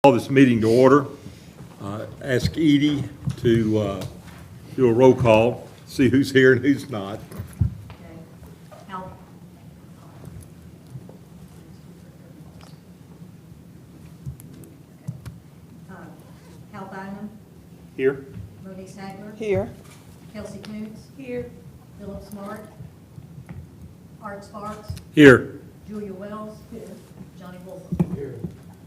Call this meeting to order. Ask Edie to do a roll call, see who's here and who's not. Okay. Hal. Hal Bynum, Here. Monique Hagler, Here. Kelsey Coons. Here. Philip Smart. Art Sparks, Here. Julia Wells. Here. Johnny Wolf. Here.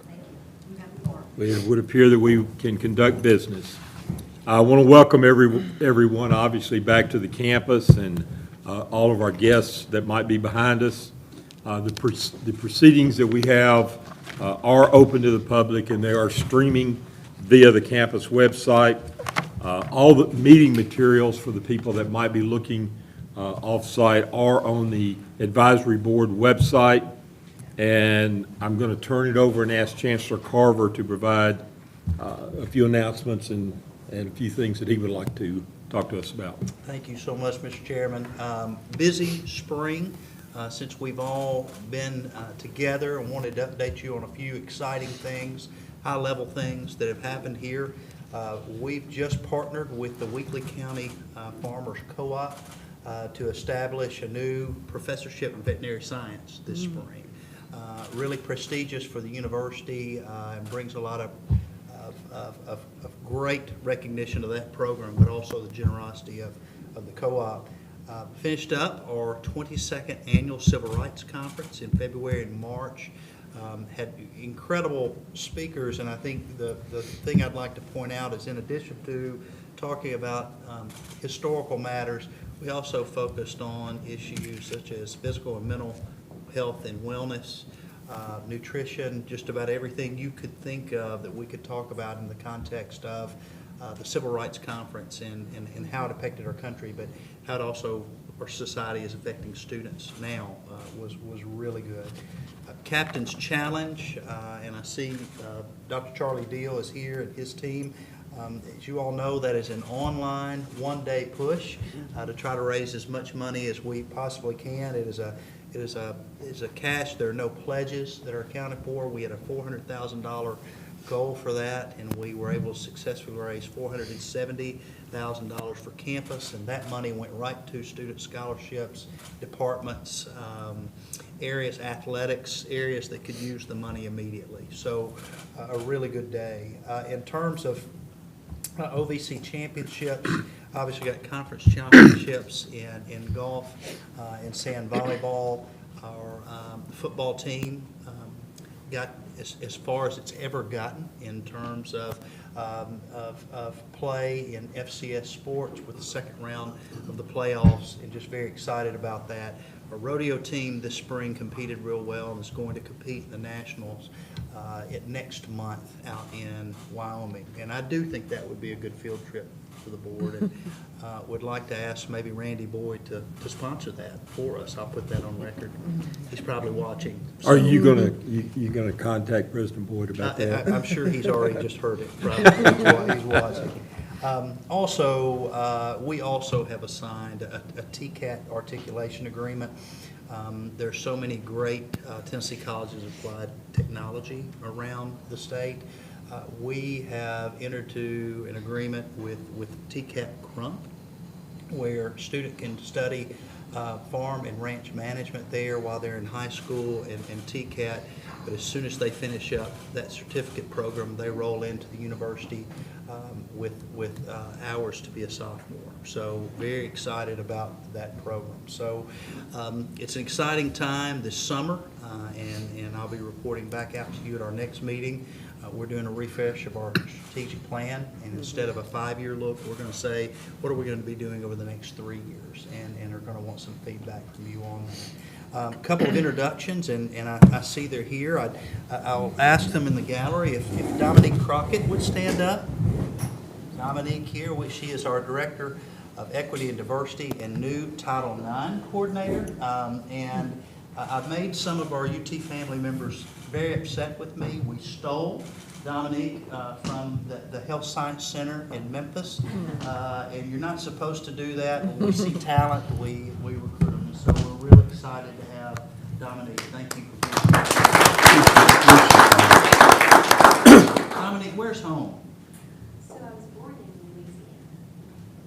Thank you. You have the floor. It would appear that we can conduct business. I want to welcome everyone, obviously, back to the campus and all of our guests that might be behind us. The proceedings that we have are open to the public, and they are streaming via the campus website. All the meeting materials for the people that might be looking off-site are on the advisory board website. And I'm going to turn it over and ask Chancellor Carver to provide a few announcements and a few things that he would like to talk to us about. Thank you so much, Mr. Chairman. Busy spring since we've all been together. I wanted to update you on a few exciting things, high-level things that have happened here. We've just partnered with the Weakley County Farmers Co-op to establish a new professorship in veterinary science this spring. Really prestigious for the university and brings a lot of great recognition of that program, but also the generosity of the co-op. Finished up our 22nd Annual Civil Rights Conference in February and March. Had incredible speakers, and I think the thing I'd like to point out is, in addition to talking about historical matters, we also focused on issues such as physical and mental health and wellness, nutrition, just about everything you could think of that we could talk about in the context of the Civil Rights Conference and how it affected our country, but how it also our society is affecting students now was really good. Captain's Challenge, and I see Dr. Charlie Deal is here and his team. As you all know, that is an online one-day push to try to raise as much money as we possibly can. It is a cash. There are no pledges that are accounted for. We had a $400,000 goal for that, and we were able to successfully raise $470,000 for campus, and that money went right to student scholarships, departments, areas, athletics, areas that could use the money immediately. So a really good day. In terms of OVC championships, obviously got conference championships in golf, in sand volleyball. Our football team got as far as it's ever gotten in terms of play in FCS sports with the second round of the playoffs, and just very excited about that. Our rodeo team this spring competed real well and is going to compete in the Nationals next month out in Wyoming. And I do think that would be a good field trip for the board, and would like to ask maybe Randy Boyd to sponsor that for us. I'll put that on record. He's probably watching. So, Are you gonna contact President Boyd about that? I'm sure he's already just heard it. Probably he's watching. We also have assigned a TCAT articulation agreement. There's so many great Tennessee colleges of applied technology around the state. We have entered into an agreement with TCAT Crump, where a student can study farm and ranch management there while they're in high school and TCAT. But as soon as they finish up that certificate program, they roll into the university with hours to be a sophomore. So very excited about that program. So it's an exciting time this summer, and I'll be reporting back out to you at our next meeting. We're doing a refresh of our strategic plan, and instead of a 5-year look, we're going to say, what are we going to be doing over the next 3 years? And are going to want some feedback from you on that. A couple of introductions, and I see they're here. I'll ask them in the gallery if Dominique Crockett would stand up. Dominique here, she is our Director of Equity and Diversity and new Title IX Coordinator. I've made some of our UT family members very upset with me. We stole Dominique from the Health Science Center in Memphis, and you're not supposed to do that. When we see talent, we recruit them. So we're really excited to have Dominique. Thank you for being here. Dominique, where's home? So I was born in Louisiana.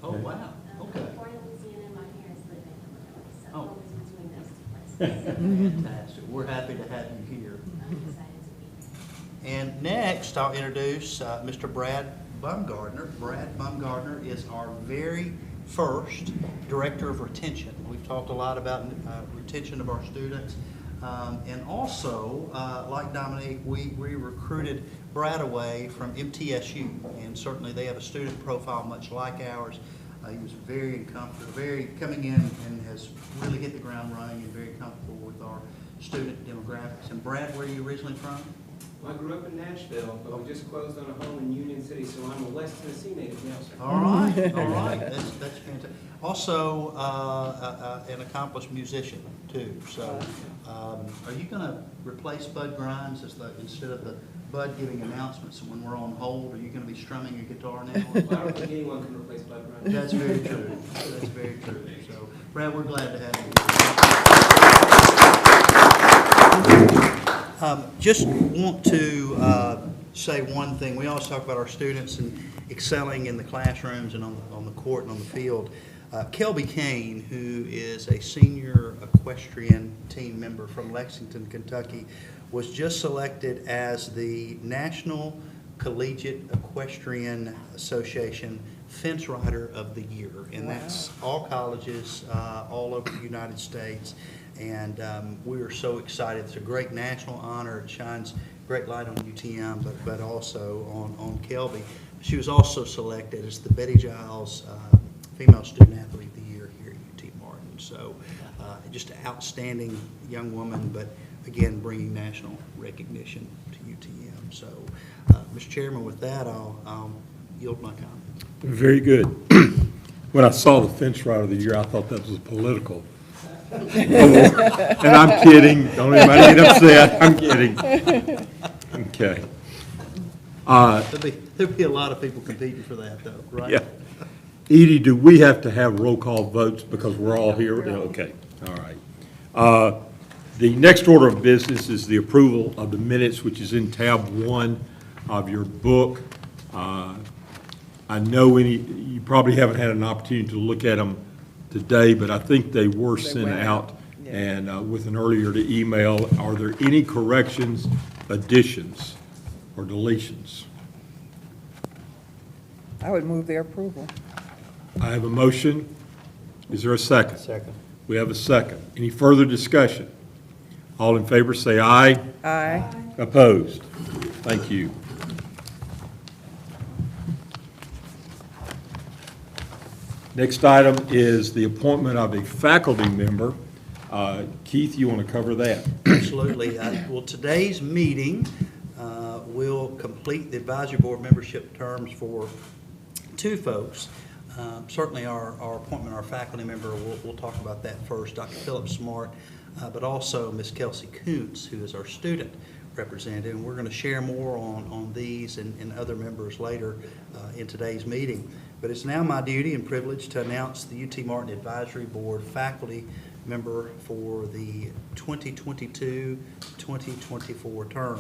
Oh, wow, okay. Born in Louisiana, and my parents live in Illinois, so Oh. I'm always between those two places. Fantastic. We're happy to have you here. I'm excited to be here. And next, I'll introduce Mr. Brad Bumgardner. Brad Bumgardner is our very first Director of Retention. We've talked a lot about retention of our students. And also, like Dominique, we recruited Brad away from MTSU, and certainly they have a student profile much like ours. He was very comfortable, coming in and has really hit the ground running and very comfortable with our student demographics. And Brad, where are you originally from? Well, I grew up in Nashville, but we just closed on a home in Union City, so I'm a West Tennessee native now, sir. All right, all right, that's fantastic. Also, an accomplished musician too. So, are you going to replace Bud Grimes instead of the Bud giving announcements when we're on hold? Are you going to be strumming your guitar now? Well, I don't think anyone can replace Bud Grimes. That's very true. That's very true. So, Brad, we're glad to have you here. Just want to say one thing. We always talk about our students and excelling in the classrooms and on the court and on the field. Kelby Kane, who is a senior equestrian team member from Lexington, Kentucky, was just selected as the National Collegiate Equestrian Association Fence Rider of the Year. And that's all colleges all over the United States. And we are so excited. It's a great national honor. It shines great light on UTM, but also on Kelby. She was also selected as the Betty Giles Female Student Athlete of the Year here at UT Martin. So just an outstanding young woman, but again, bringing national recognition to UTM. So, Mr. Chairman, with that, I'll yield my comment. Very good. When I saw the Fence Rider of the Year, I thought that was political. And I'm kidding. Don't anybody get upset. I'm kidding. Okay. There'll be a lot of people competing for that, though, right? Yeah. Edie, do we have to have roll call votes because we're all here? Okay, all right. The next order of business is the approval of the minutes, which is in tab 1 of your book. I know you probably haven't had an opportunity to look at them today, but I think they were sent out and with an earlier to email. Are there any corrections, additions, or deletions? I would move their approval. I have a motion. Is there a second? Second. We have a second. Any further discussion? All in favor say aye. Aye. Opposed? Thank you. Next item is the appointment of a faculty member. Keith, you want to cover that? Absolutely. Well, today's meeting will complete the advisory board membership terms for two folks. Certainly our appointment, our faculty member, we'll talk about that first, Dr. Philip Smart, but also Ms. Kelsey Kuntz, who is our student representative. And we're going to share more on these and other members later in today's meeting. But it's now my duty and privilege to announce the UT Martin Advisory Board faculty member for the 2022-2024 term.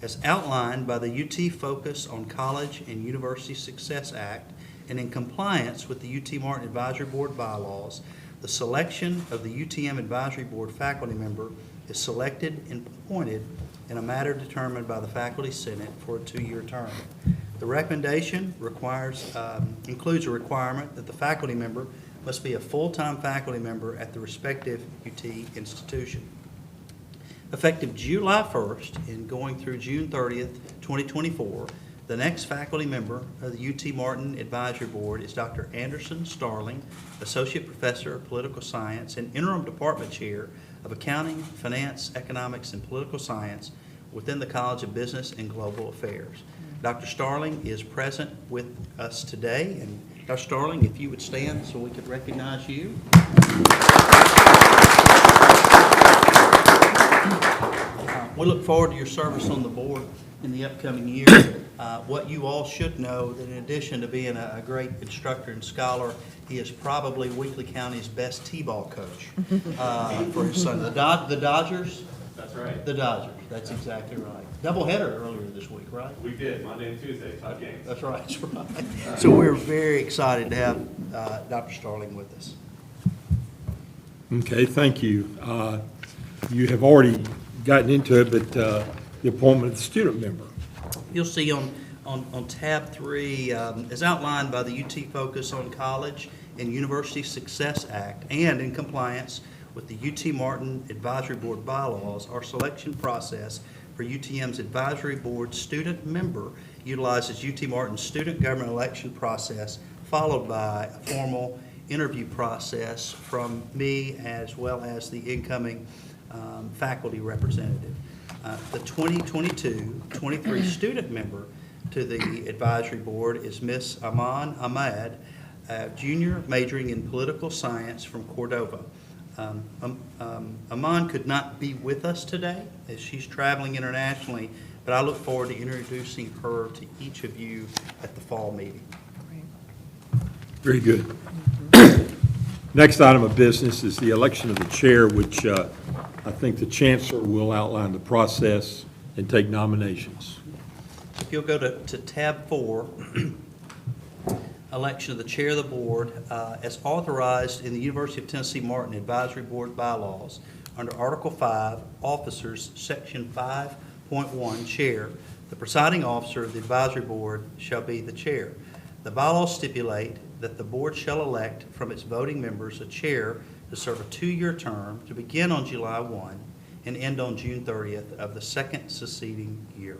As outlined by the UT Focus on College and University Success Act, and in compliance with the UT Martin Advisory Board bylaws, the selection of the UTM Advisory Board faculty member is selected and appointed in a matter determined by the Faculty Senate for a 2-year term. The recommendation includes a requirement that the faculty member must be a full-time faculty member at the respective UT institution. Effective July 1st and going through June 30th, 2024, the next faculty member of the UT Martin Advisory Board is Dr. Anderson Starling, Associate Professor of Political Science and Interim Department Chair of Accounting, Finance, Economics, and Political Science within the College of Business and Global Affairs. Dr. Starling is present with us today. And Dr. Starling, if you would stand so we could recognize you. We look forward to your service on the board in the upcoming year. What you all should know that in addition to being a great instructor and scholar, he is probably Weakley County's best t-ball coach for his son. The Dodgers That's right. The Dodgers, that's exactly right. Doubleheader earlier this week, right? We did, Monday and Tuesday, 5 games. That's right, that's right. So we're very excited to have Dr. Starling with us. Okay, thank you. You have already gotten into it, but the appointment of the student member. You'll see on tab 3, as outlined by the UT Focus on College and University Success Act, and in compliance with the UT Martin Advisory Board bylaws, our selection process for UTM's Advisory Board student member utilizes UT Martin's student government election process, followed by a formal interview process from me as well as the incoming faculty representative. The 2022-23 student member to the advisory board is Miss Aman Ahmad, junior majoring in political science from Cordova. Aman could not be with us today as she's traveling internationally, but I look forward to introducing her to each of you at the fall meeting. Very good. Next item of business is the election of the chair, which I think the chancellor will outline the process and take nominations. If you'll go to tab 4, election of the chair of the board, as authorized in the University of Tennessee Martin Advisory Board bylaws under Article 5, Officers, Section 5.1, Chair. The presiding officer of the advisory board shall be the chair. The bylaws stipulate that the board shall elect from its voting members a chair to serve a 2-year term to begin on July 1 and end on June 30th of the second succeeding year.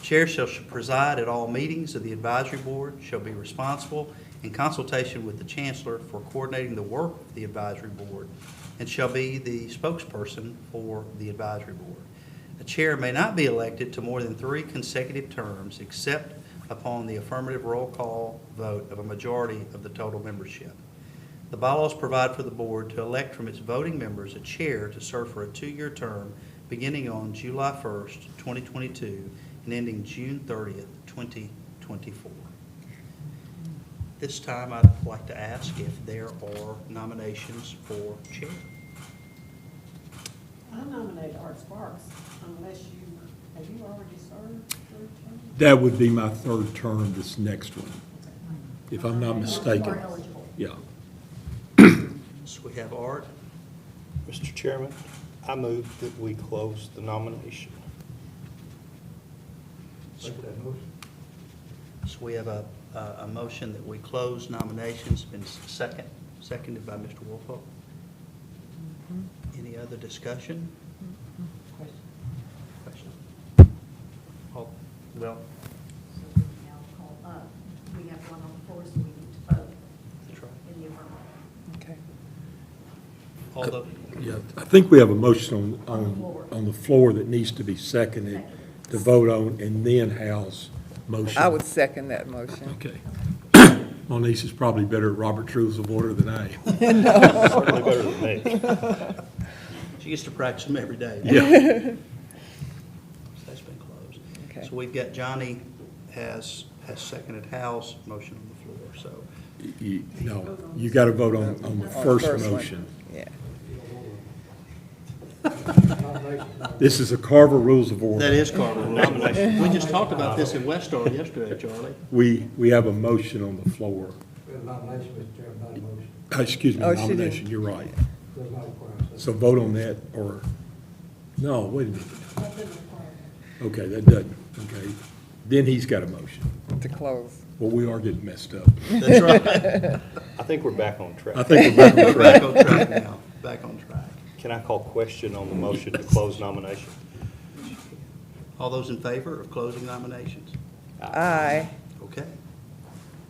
Chair shall preside at all meetings of the advisory board, shall be responsible in consultation with the chancellor for coordinating the work of the advisory board, and shall be the spokesperson for the advisory board. A chair may not be elected to more than 3 consecutive terms except upon the affirmative roll call vote of a majority of the total membership. The bylaws provide for the board to elect from its voting members a chair to serve for a 2-year term beginning on July 1st, 2022, and ending June 30th, 2024. This time, I'd like to ask if there are nominations for chair. I nominate Art Sparks, unless have you already served 3 terms? That would be my 3rd term, this next one, if I'm not You mistaken. are eligible. Yeah. So we have Art. Mr. Chairman, I move that we close the nomination. So we have a motion that we close nominations, been seconded by Mr. Woolfolk. Any other discussion? Question? Well, So we now call, we have one on the floor, so we need to vote that's right. in the affirmative. Okay. Although, Yeah, I think we have a motion on the floor that needs to be seconded to vote on, and then Hal's motion. I would second that motion. Okay. Moniece is probably better at Robert's Rules of Order than I am. Certainly better than me. she gets to practice them every day. Yeah. So that's been closed. Okay. So we've got Johnny has seconded Hal's motion on the floor, so. No, you got to vote on the On the first one. motion. Yeah. This is a Carver Rules of Order. That is Carver Rules. We just talked about this in Westar yesterday, Charlie. We have a motion on the floor. We have a nomination, Mr. Chairman, not a motion. Excuse me, Oh, she didn't. nomination, you're right. Does not require a second. So vote on that, or, no, wait a minute. Okay, that doesn't, okay. Then he's got a motion. To close. Well, we are getting messed up. That's right. I think we're back on track. I think we're back on We're track. back on track now, back on track. Can I call question on the motion to close nomination? All those in favor of closing nominations? Aye. Okay.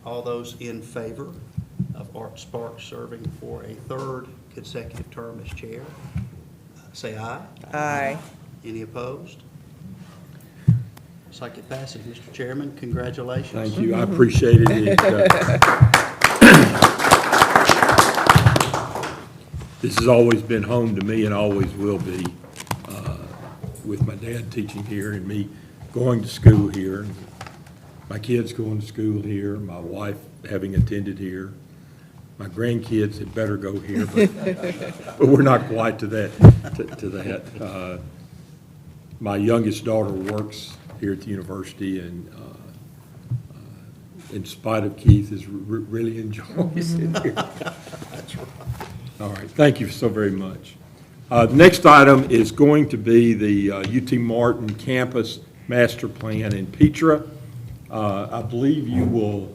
All those in favor of Art Sparks serving for a 3rd consecutive term as chair, say aye. Aye. Any opposed? Looks like it passes, Mr. Chairman. Congratulations. Thank you, I appreciate it. This has always been home to me and always will be, with my dad teaching here and me going to school here, my kids going to school here, my wife having attended here, my grandkids had better go here, but we're not quite to that. My youngest daughter works here at the university, and in spite of Keith, really enjoys it here. That's right. All right, thank you so very much. The next item is going to be the UT Martin Campus Master Plan in Petra. I believe you will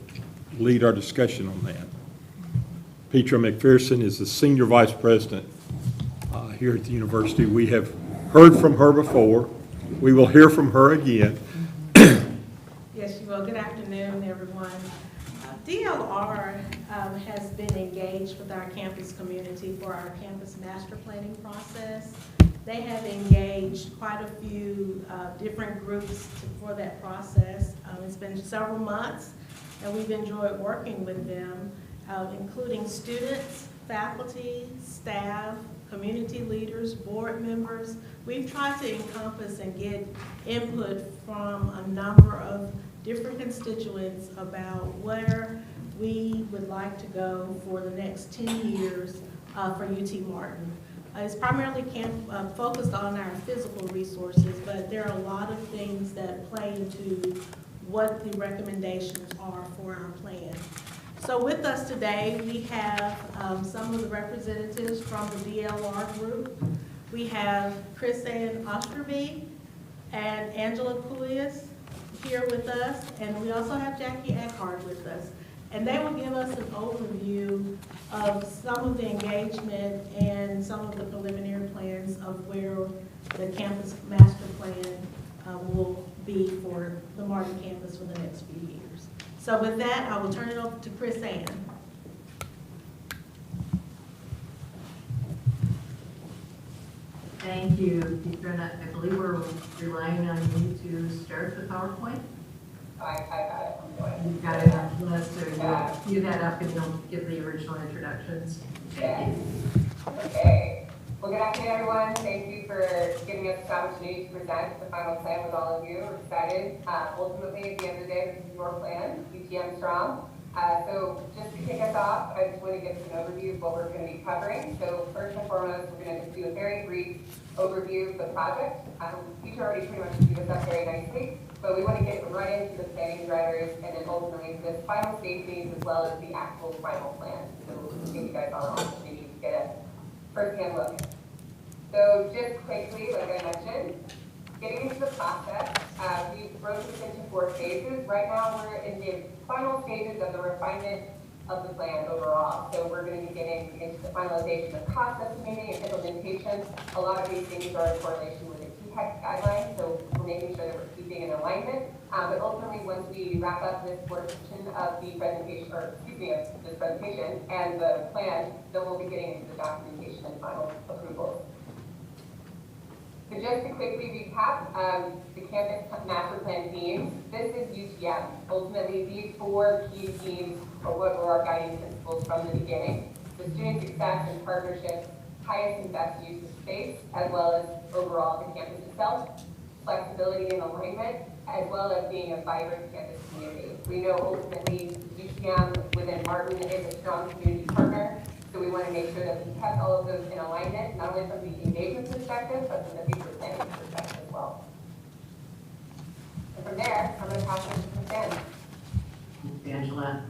lead our discussion on that. Petra McPherson is the Senior Vice President here at the university. We have heard from her before. We will hear from her again. Yes, you will. Good afternoon, everyone. DLR has been engaged with our campus community for our campus master planning process. They have engaged quite a few different groups for that process. It's been several months, and we've enjoyed working with them, including students, faculty, staff, community leaders, board members. We've tried to encompass and get input from a number of different constituents about where we would like to go for the next 10 years for UT Martin. It's primarily focused on our physical resources, but there are a lot of things that play into what the recommendations are for our plan. So with us today, we have some of the representatives from the DLR group. We have Chris Ann Osterby and Angela Puyas here with us, and we also have Jackie Eckhart with us. And they will give us an overview of some of the engagement and some of the preliminary plans of where the campus master plan will be for the Martin campus for the next few years. So with that, I will turn it over to Chris Ann. Thank you, Petra. I believe we're relying on you to start the PowerPoint. I got it, I'm going. You've got it up, Lester. You'll cue that up and you'll give the original introductions. Thank you. Okay. Well, good afternoon, everyone. Thank you for giving us this opportunity to present the final plan with all of you. We're excited. Ultimately, at the end of the day, this is your plan, UTM Strong. So just to kick us off, I just want to give us an overview of what we're going to be covering. So first and foremost, we're going to just do a very brief overview of the project. Peter already pretty much gave us up very nicely, but we want to get right into the planning drivers and then ultimately the final safeties as well as the actual final plan. So we'll give you guys all an opportunity to get a first-hand look. So just quickly, like I mentioned, getting into the process, we broke this into 4 phases. Right now, we're in the final stages of the refinement of the plan overall. So we're going to be getting into the finalization of cost estimating and implementation. A lot of these things are in correlation with the THEC guidelines, so we're making sure that we're keeping in alignment. But ultimately, once we wrap up this portion of the presentation, or excuse me, of this presentation and the plan, then we'll be getting into the documentation and final approvals. So just to quickly recap, the campus master plan themes, this is UTM. Ultimately, these 4 key themes are what were our guiding principles from the beginning. The student success and partnerships, highest and best use of space, as well as overall the campus itself, flexibility and alignment, as well as being a vibrant campus community. We know ultimately UTM within Martin is a strong community partner. So we want to make sure that we kept all of those in alignment, not only from the engagement perspective, but from the future planning perspective as well. And from there, I'm going to pass it to Ken. Angela.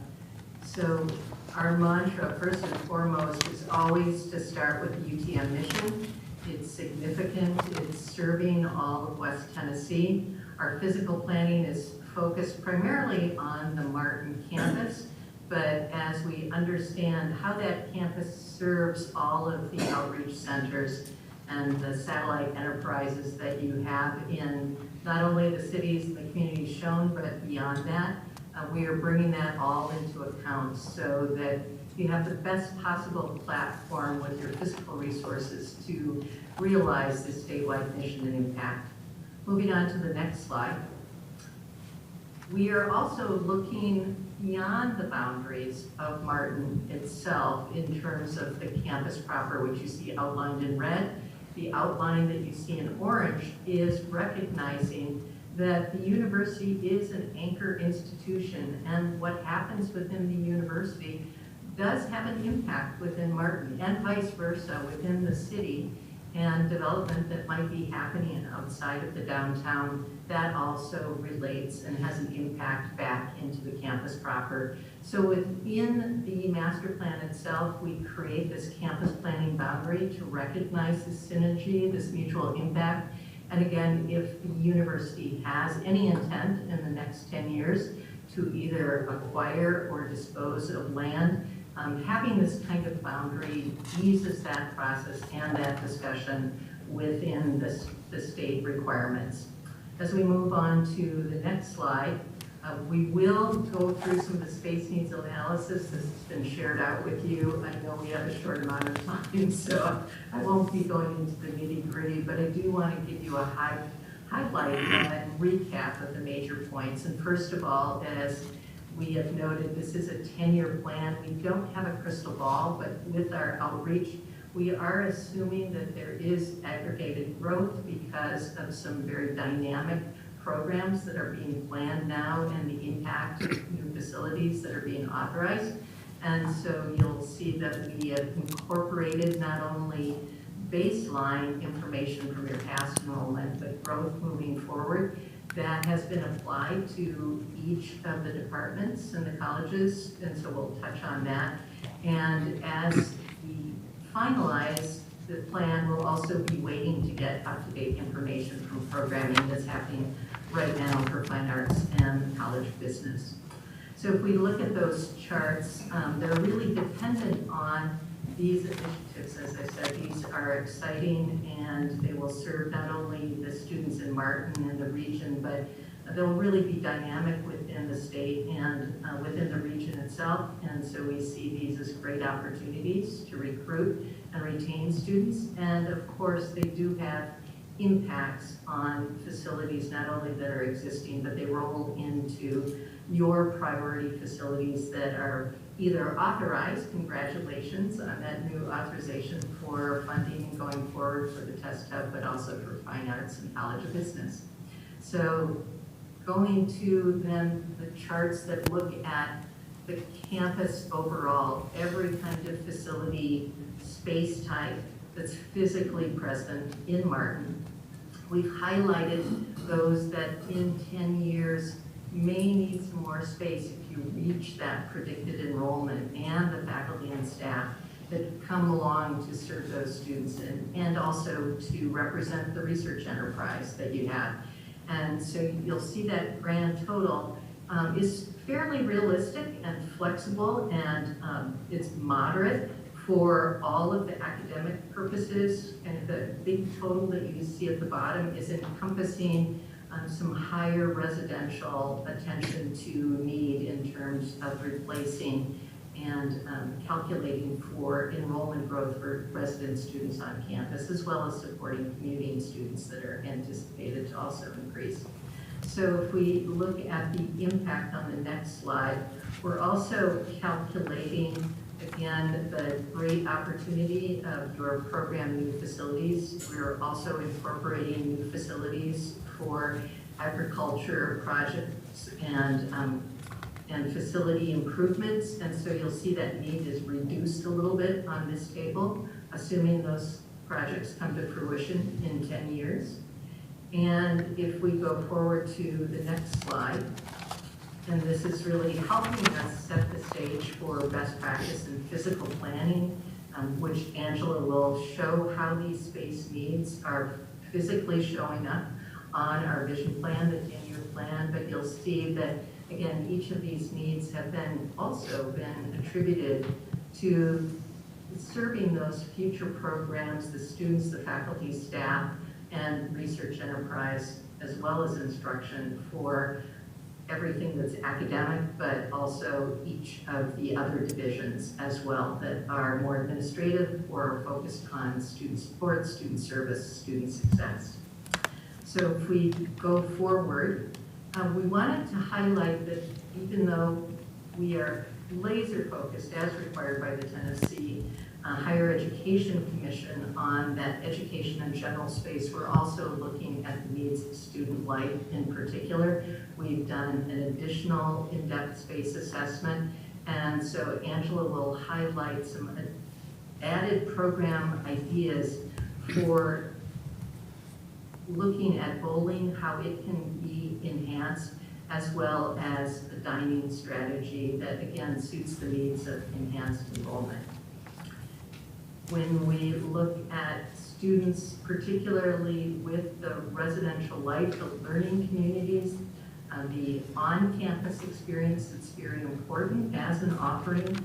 So our mantra, first and foremost, is always to start with the UTM mission. It's significant. It's serving all of West Tennessee. Our physical planning is focused primarily on the Martin campus. But as we understand how that campus serves all of the outreach centers and the satellite enterprises that you have in not only the cities and the communities shown, but beyond that, we are bringing that all into account so that you have the best possible platform with your physical resources to realize this statewide mission and impact. Moving on to the next slide. We are also looking beyond the boundaries of Martin itself in terms of the campus proper, which you see outlined in red. The outline that you see in orange is recognizing that the university is an anchor institution, and what happens within the university does have an impact within Martin and vice versa within the city. and development that might be happening outside of the downtown, that also relates and has an impact back into the campus proper. So within the master plan itself, we create this campus planning boundary to recognize this synergy, this mutual impact. And again, if the university has any intent in the next 10 years to either acquire or dispose of land, having this kind of boundary eases that process and that discussion within the state requirements. As we move on to the next slide, we will go through some of the space needs analysis. This has been shared out with you. I know we have a short amount of time, so I won't be going into the nitty-gritty, but I do want to give you a highlight and recap of the major points. And first of all, as we have noted, this is a 10-year plan. We don't have a crystal ball, but with our outreach, we are assuming that there is aggregated growth because of some very dynamic programs that are being planned now and the impact of new facilities that are being authorized. And so you'll see that we have incorporated not only baseline information from your past enrollment, but growth moving forward that has been applied to each of the departments and the colleges, and so we'll touch on that. And as we finalize the plan, we'll also be waiting to get up-to-date information from programming that's happening right now for fine arts and college business. So if we look at those charts, they're really dependent on these initiatives. As I said, these are exciting and they will serve not only the students in Martin and the region, but they'll really be dynamic within the state and within the region itself. And so we see these as great opportunities to recruit and retain students. And of course, they do have impacts on facilities, not only that are existing, but they roll into your priority facilities that are either authorized, congratulations on that new authorization for funding going forward for the test hub, but also for fine arts and college of business. So going to then the charts that look at the campus overall, every kind of facility, space type that's physically present in Martin. We've highlighted those that in 10 years may need some more space if you reach that predicted enrollment and the faculty and staff that come along to serve those students and also to represent the research enterprise that you have. And so you'll see that grand total is fairly realistic and flexible, and it's moderate for all of the academic purposes. And the big total that you see at the bottom is encompassing some higher residential attention to need in terms of replacing and calculating for enrollment growth for resident students on campus, as well as supporting commuting students that are anticipated to also increase. So if we look at the impact on the next slide, we're also calculating, again, the great opportunity of your program new facilities. We're also incorporating new facilities for agriculture projects and facility improvements. And so you'll see that need is reduced a little bit on this table, assuming those projects come to fruition in 10 years. And if we go forward to the next slide, and this is really helping us set the stage for best practice in physical planning, which Angela will show how these space needs are physically showing up on our vision plan, the 10-year plan, but you'll see that, again, each of these needs have also been attributed to serving those future programs, the students, the faculty, staff, and research enterprise, as well as instruction for everything that's academic, but also each of the other divisions as well that are more administrative or focused on student support, student service, student success. So if we go forward, we wanted to highlight that even though we are laser focused as required by the Tennessee Higher Education Commission on that education and general space, we're also looking at the needs of student life in particular. We've done an additional in-depth space assessment, and so Angela will highlight some added program ideas for looking at bowling, how it can be enhanced, as well as a dining strategy that again suits the needs of enhanced enrollment. When we look at students, particularly with the residential life, the learning communities, the on-campus experience that's very important as an offering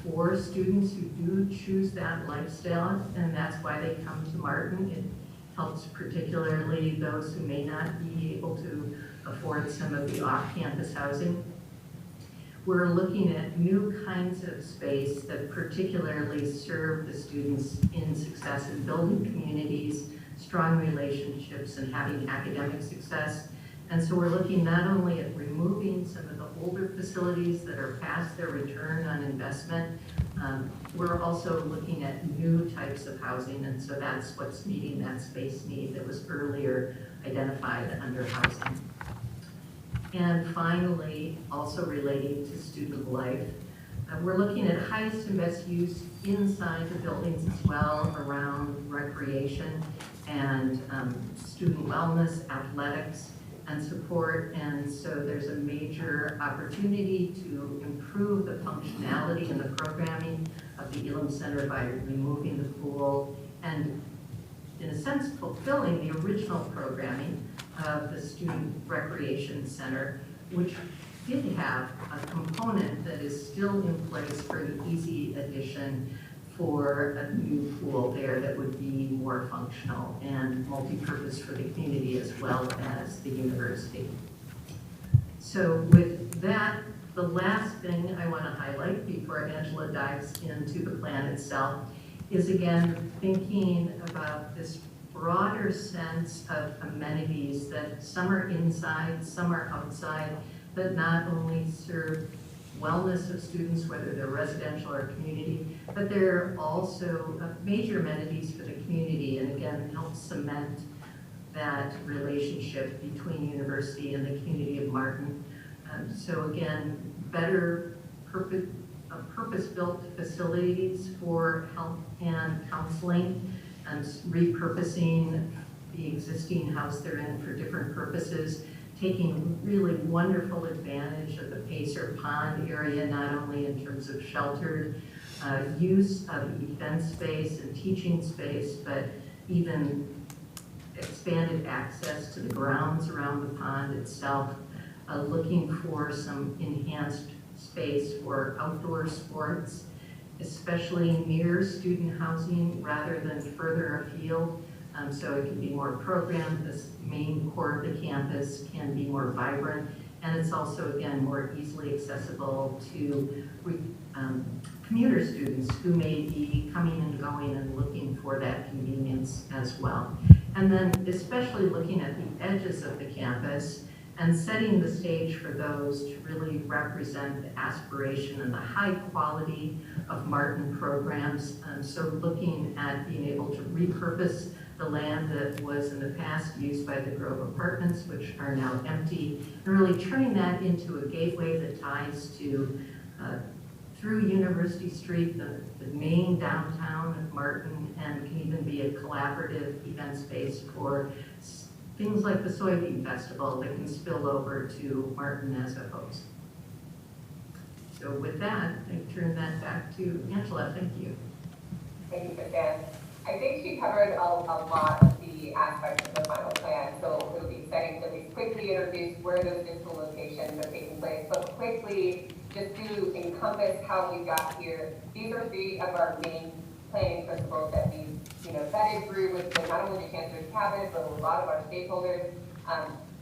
for students who do choose that lifestyle, and that's why they come to Martin. It helps particularly those who may not be able to afford some of the off-campus housing. We're looking at new kinds of space that particularly serve the students in success in building communities, strong relationships, and having academic success. And so we're looking not only at removing some of the older facilities that are past their return on investment, we're also looking at new types of housing, and so that's what's meeting that space need that was earlier identified under housing. And finally, also relating to student life, we're looking at highest and best use inside the buildings as well, around recreation and student wellness, athletics, and support. And so there's a major opportunity to improve the functionality and the programming of the Elam Center by removing the pool and, in a sense, fulfilling the original programming of the Student Recreation Center, which did have a component that is still in place for an easy addition for a new pool there that would be more functional and multi-purpose for the community as well as the university. So with that, the last thing I want to highlight before Angela dives into the plan itself is, again, thinking about this broader sense of amenities that some are inside, some are outside, that not only serve wellness of students, whether they're residential or community, but they're also major amenities for the community, and again, help cement that relationship between university and the community of Martin. So again, better purpose-built facilities for health and counseling, and repurposing the existing house they're in for different purposes, taking really wonderful advantage of the Pacer Pond area, not only in terms of sheltered use of event space and teaching space, but even expanded access to the grounds around the pond itself, looking for some enhanced space for outdoor sports, especially near student housing rather than further afield. So it can be more programmed, this main core of the campus can be more vibrant, and it's also, again, more easily accessible to commuter students who may be coming and going and looking for that convenience as well. And then especially looking at the edges of the campus and setting the stage for those to really represent the aspiration and the high quality of Martin programs. So looking at being able to repurpose the land that was in the past used by the Grove Apartments, which are now empty, and really turning that into a gateway that ties to, through University Street, the main downtown of Martin, and can even be a collaborative event space for things like the Soybean Festival that can spill over to Martin as a host. So with that, I turn that back to Angela. Thank you. Thank you, Suzanne. I think she covered a lot of the aspects of the final plan, so it would be exciting to at least quickly introduce where those physical locations are taking place, but quickly just to encompass how we got here. These are 3 of our main planning principles that we've vetted through with not only the Chancellor's Cabinet, but a lot of our stakeholders.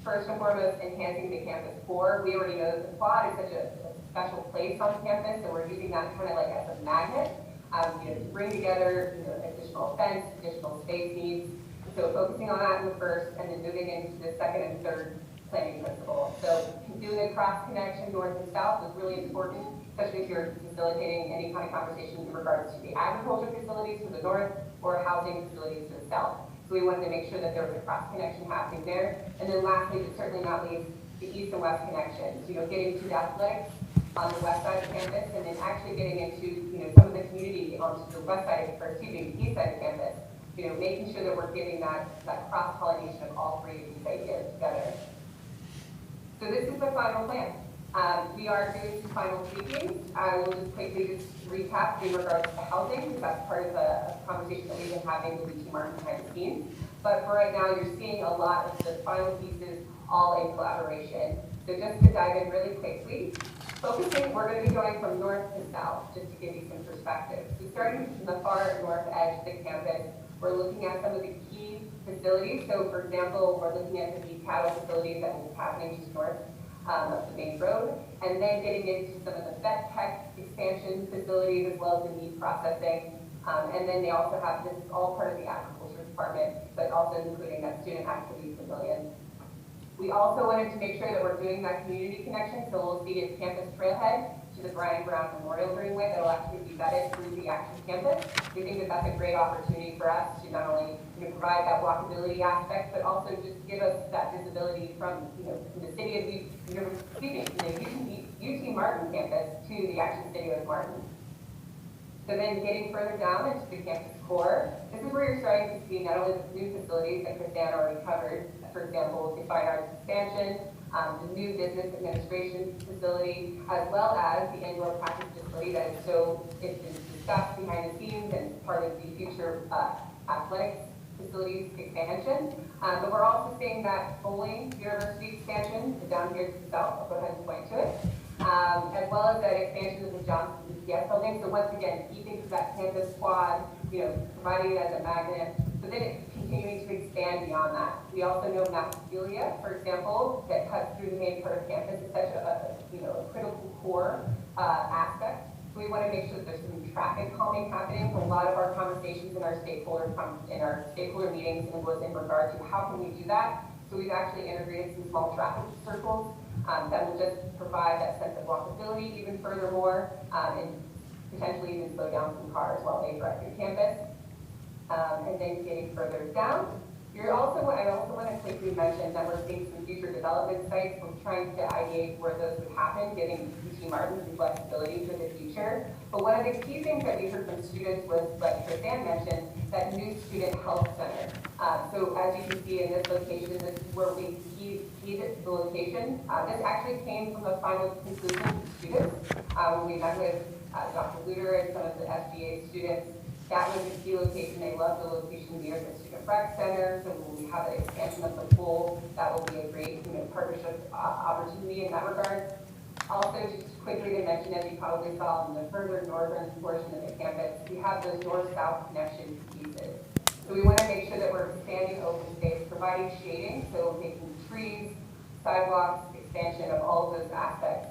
First and foremost, enhancing the campus core. We already know that the quad is such a special place on campus, and we're using that kind of like as a magnet. To bring together additional events, additional space needs. So focusing on that in the first, and then moving into the second and third planning principle. So doing a cross connection north and south is really important, especially if you're facilitating any kind of conversation in regards to the agriculture facilities to the north or housing facilities to the south. So we wanted to make sure that there was a cross connection happening there. And then lastly, but certainly not least, the east and west connections. Getting to the athletics on the west side of campus, and then actually getting into some of the community onto the west side, or excuse me, the east side of campus. making sure that we're getting that cross-pollination of all three of these ideas together. So this is the final plan. We are doing some final tweaking. I will just quickly recap in regards to housing, because that's part of the conversation that we've been having with UT Martin behind the scenes. But for right now, you're seeing a lot of the final pieces all in collaboration. So just to dive in really quickly, we're going to be going from north to south, just to give you some perspective. So starting from the far north edge of the campus, we're looking at some of the key facilities. So for example, we're looking at the beef cattle facilities that will be happening just north of the main road, and then getting into some of the vet tech expansion facilities as well as the meat processing. And then they also have, this is all part of the agriculture department, but also including that student activity pavilion. We also wanted to make sure that we're doing that community connection, so we'll see a campus trailhead to the Brian Brown Memorial Greenway that will actually be vetted through the actual campus. We think that that's a great opportunity for us to not only provide that walkability aspect, but also just give us that visibility from from the city of UT Martin campus to the actual city of Martin. So then getting further down into the campus core, this is where you're starting to see not only the new facilities that Chrisanne already covered, for example, the fine arts expansion, the new business administration facility, as well as the indoor practice facility that is it's been discussed behind the scenes and part of the future athletics facilities expansion. But we're also seeing that bowling university expansion down here to the south. I'll go ahead and point to it. As well as that expansion of the Johnson UPS building. So once again, keeping to that campus quad, providing it as a magnet, but then it continuing to expand beyond that. We also know Macedonia, for example, that cuts through the main part of campus is such a critical core aspect. So we want to make sure that there's some traffic calming happening. A lot of our conversations in our stakeholder meetings was in regard to how can we do that. So we've actually integrated some small traffic circles that will just provide that sense of walkability even furthermore, and potentially even slow down some cars while they drive through campus. And then getting further down, I also want to quickly mention that we're seeing some future development sites. We're trying to ideate where those would happen, giving UT Martin some flexibility for the future. But one of the key things that we heard from students was, like Chrisanne mentioned, that new student health center. So as you can see in this location, this is where we keyed the location. This actually came from the final conclusion of students. When we met with Dr. Luter and some of the SGA students, that was the key location. They love the location near the student rec center. So when we have an expansion of the pool, that will be a great partnership opportunity in that regard. Also, just quickly to mention, as you probably saw in the further northern portion of the campus, we have those north-south connection pieces. So we want to make sure that we're expanding open space, providing shading, so making trees, sidewalks, expansion of all of those aspects,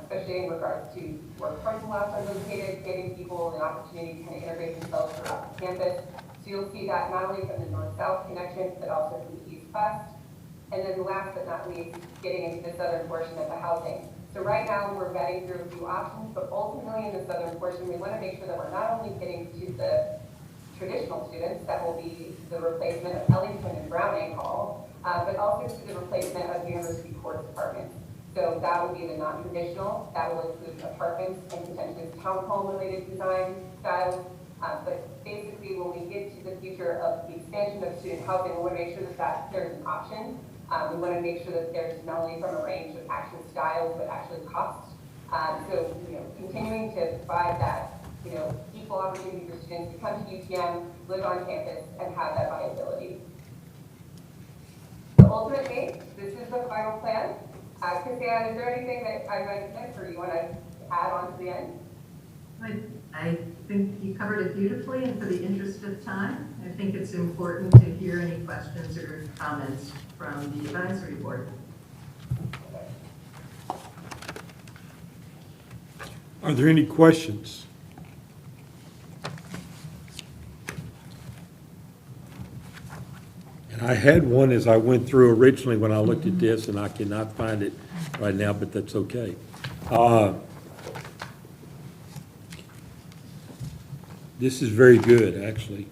especially in regards to where parking lots are located, giving people an opportunity to kind of integrate themselves throughout the campus. So you'll see that not only from the north-south connection, but also from the east-west. And then last but not least, getting into the southern portion of the housing. So right now we're vetting through a few options, but ultimately in the southern portion, we want to make sure that we're not only getting to the traditional students, that will be the replacement of Ellington and Browning Hall, but also to the replacement of university courts apartments. So that will be the non-traditional, that will include apartments and potentially townhome related design styles. But basically when we get to the future of the expansion of student housing, we want to make sure that there's an option. We want to make sure that there's not only from a range of actual styles, but actually costs. So, continuing to provide that, equal opportunity for students to come to UTM, live on campus, and have that viability. So ultimately, this is the final plan. Chrisanne, is there anything that I might have missed or you want to add on to the end? I think you covered it beautifully, and for the interest of time, I think it's important to hear any questions or comments from the advisory board. Are there any questions? And I had one as I went through originally when I looked at this, and I cannot find it right now, but that's okay. This is very good, actually.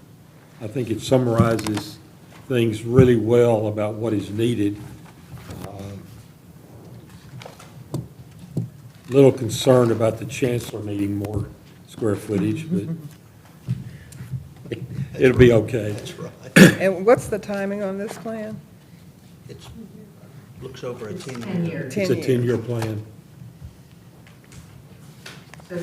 I think it summarizes things really well about what is needed. Little concerned about the chancellor needing more square footage, but It'll be okay. That's right. And what's the timing on this plan? It's, looks over a It's 10-year. 10 years. It's a 10 years. 10-year plan. So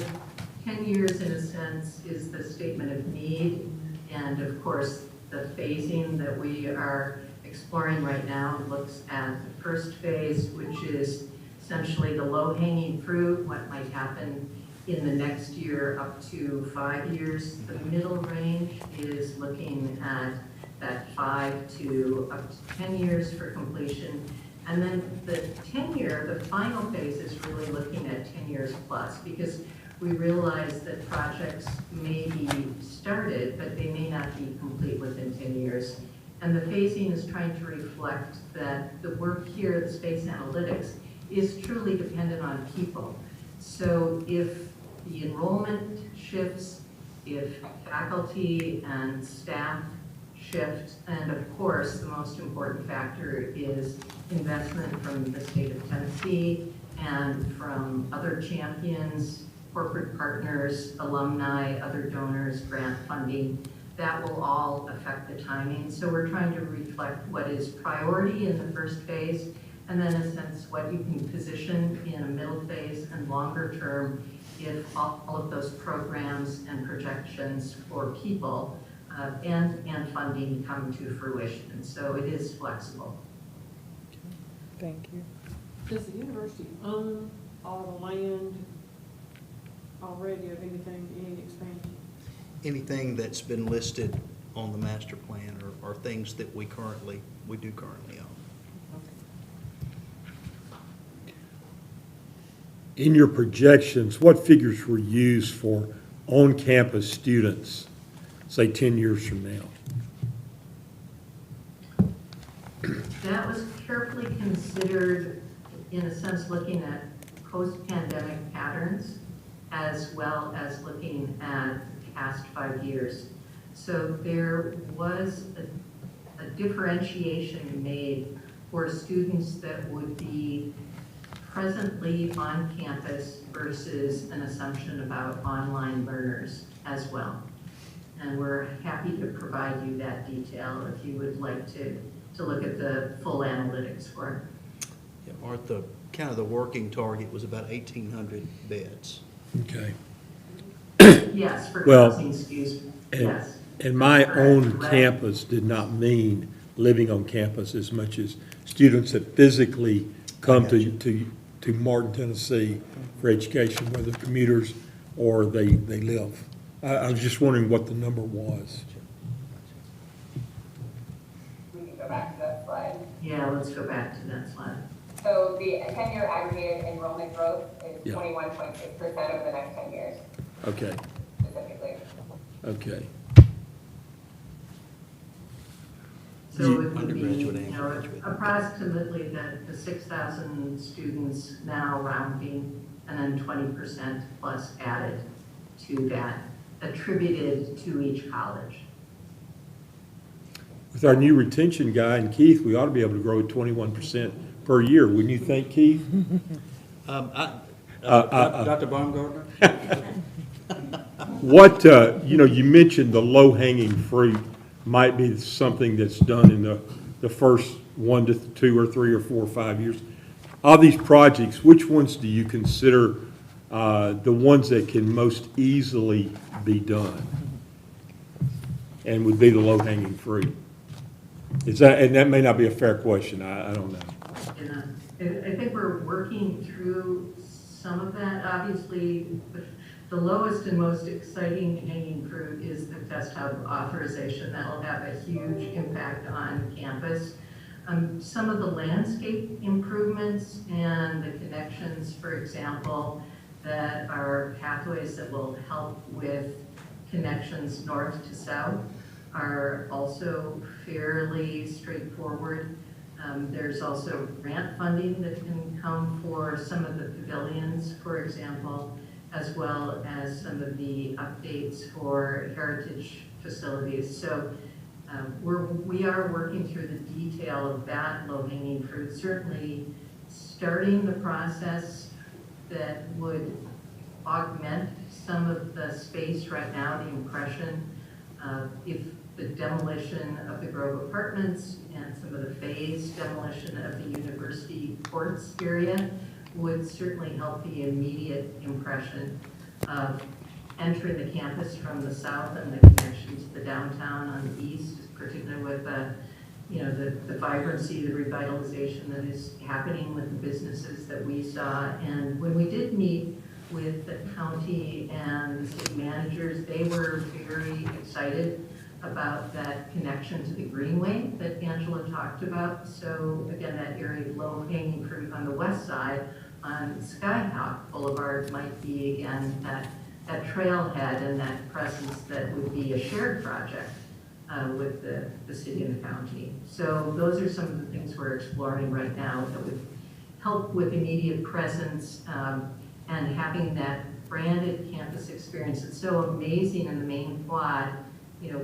10 years, in a sense, is the statement of need, and of course, the phasing that we are exploring right now looks at the first phase, which is essentially the low-hanging fruit, what might happen in the next year up to 5 years. The middle range is looking at that 5 to up to 10 years for completion. And then the 10-year, the final phase is really looking at 10 years plus, because we realize that projects may be started, but they may not be complete within 10 years. And the phasing is trying to reflect that the work here, the space analytics, is truly dependent on people. So if the enrollment shifts, if faculty and staff shift, and of course, the most important factor is investment from the state of Tennessee and from other champions, corporate partners, alumni, other donors, grant funding, that will all affect the timing. So we're trying to reflect what is priority in the first phase, and then in a sense what you can position in a middle phase and longer term if all of those programs and projections for people and funding come to fruition. So it is flexible. Thank you. Does the university own all the land already of anything, any expansion? Anything that's been listed on the master plan are things that we do currently own. In your projections, what figures were used for on-campus students, say 10 years from now? That was carefully considered, in a sense, looking at post-pandemic patterns, as well as looking at the past 5 years. So there was a differentiation made for students that would be presently on campus versus an assumption about online learners as well. And we're happy to provide you that detail if you would like to look at the full analytics for it. Yeah, Art, the kind of the working target was about 1,800 beds. Okay. Yes, for Well, housing, excuse me, And, yes. and my Correct, own correct. campus did not mean living on campus as much as students that physically come I got you. to Martin, Tennessee for education, whether commuters or they live. I was just wondering what the number was. We can go back to that slide. Yeah, let's go back to that slide. So the 10-year aggregated enrollment growth is Yeah. 21.6% over the next 10 years, Okay, specifically. okay. So it would be, Undergraduate and you know, graduate. approximately the 6,000 students now rounding, and then 20% plus added to that, attributed to each college. With our new retention guy and Keith, we ought to be able to grow at 21% per year, wouldn't you think, Keith? Dr. Bumgardner? What, you mentioned the low-hanging fruit might be something that's done in the first 1 to 2 or 3 or 4 or 5 years. Of these projects, which ones do you consider the ones that can most easily be done and would be the low-hanging fruit? And that may not be a fair question, I don't know. And I think we're working through some of that. Obviously, the lowest and most exciting hanging fruit is the test hub authorization. That'll have a huge impact on campus. Some of the landscape improvements and the connections, for example, that are pathways that will help with connections north to south are also fairly straightforward. There's also grant funding that can come for some of the pavilions, for example, as well as some of the updates for heritage facilities. So we are working through the detail of that low-hanging fruit. Certainly starting the process that would augment some of the space right now, the impression, if the demolition of the Grove Apartments and some of the phased demolition of the University Courts area would certainly help the immediate impression of entering the campus from the south and the connection to the downtown on the east, particularly with the vibrancy, the revitalization that is happening with the businesses that we saw. And when we did meet with the county and the city managers, they were very excited about that connection to the greenway that Angela talked about. So again, that area of low hanging fruit on the west side on Skyhawk Boulevard might be again that trailhead and that presence that would be a shared project with the city and the county. So those are some of the things we're exploring right now that would help with immediate presence and having that branded campus experience. It's so amazing in the main quad,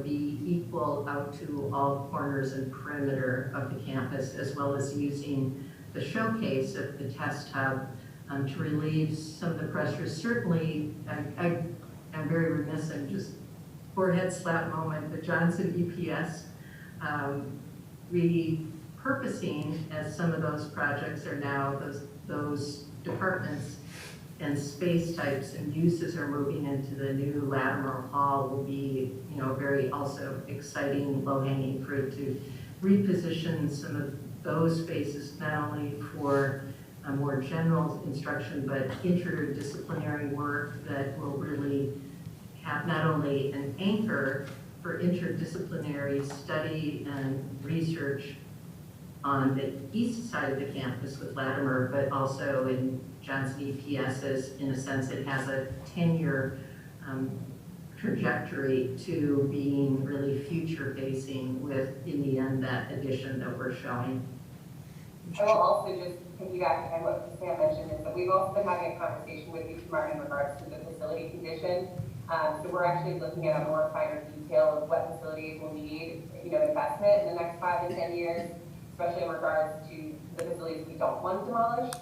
be equal out to all corners and perimeter of the campus, as well as using the showcase of the test hub to relieve some of the pressures. Certainly, I'm very remiss in just forehead slap moment, but Johnson EPS repurposing, as some of those projects are now, those departments and space types and uses are moving into the new Latimer Hall will be, very also exciting, low-hanging fruit to reposition some of those spaces, not only for a more general instruction, but interdisciplinary work that will really have not only an anchor for interdisciplinary study and research on the east side of the campus with Latimer, but also in Johnson EPS's, in a sense, it has a 10-year trajectory to being really future-facing with, in the end, that addition that we're showing. I will also just piggyback on what Sam mentioned, is that we've also been having a conversation with UT Martin in regards to the facility condition. So we're actually looking at a more finer detail of what facilities will need, investment in the next 5 to 10 years, especially in regards to the facilities we don't want demolished.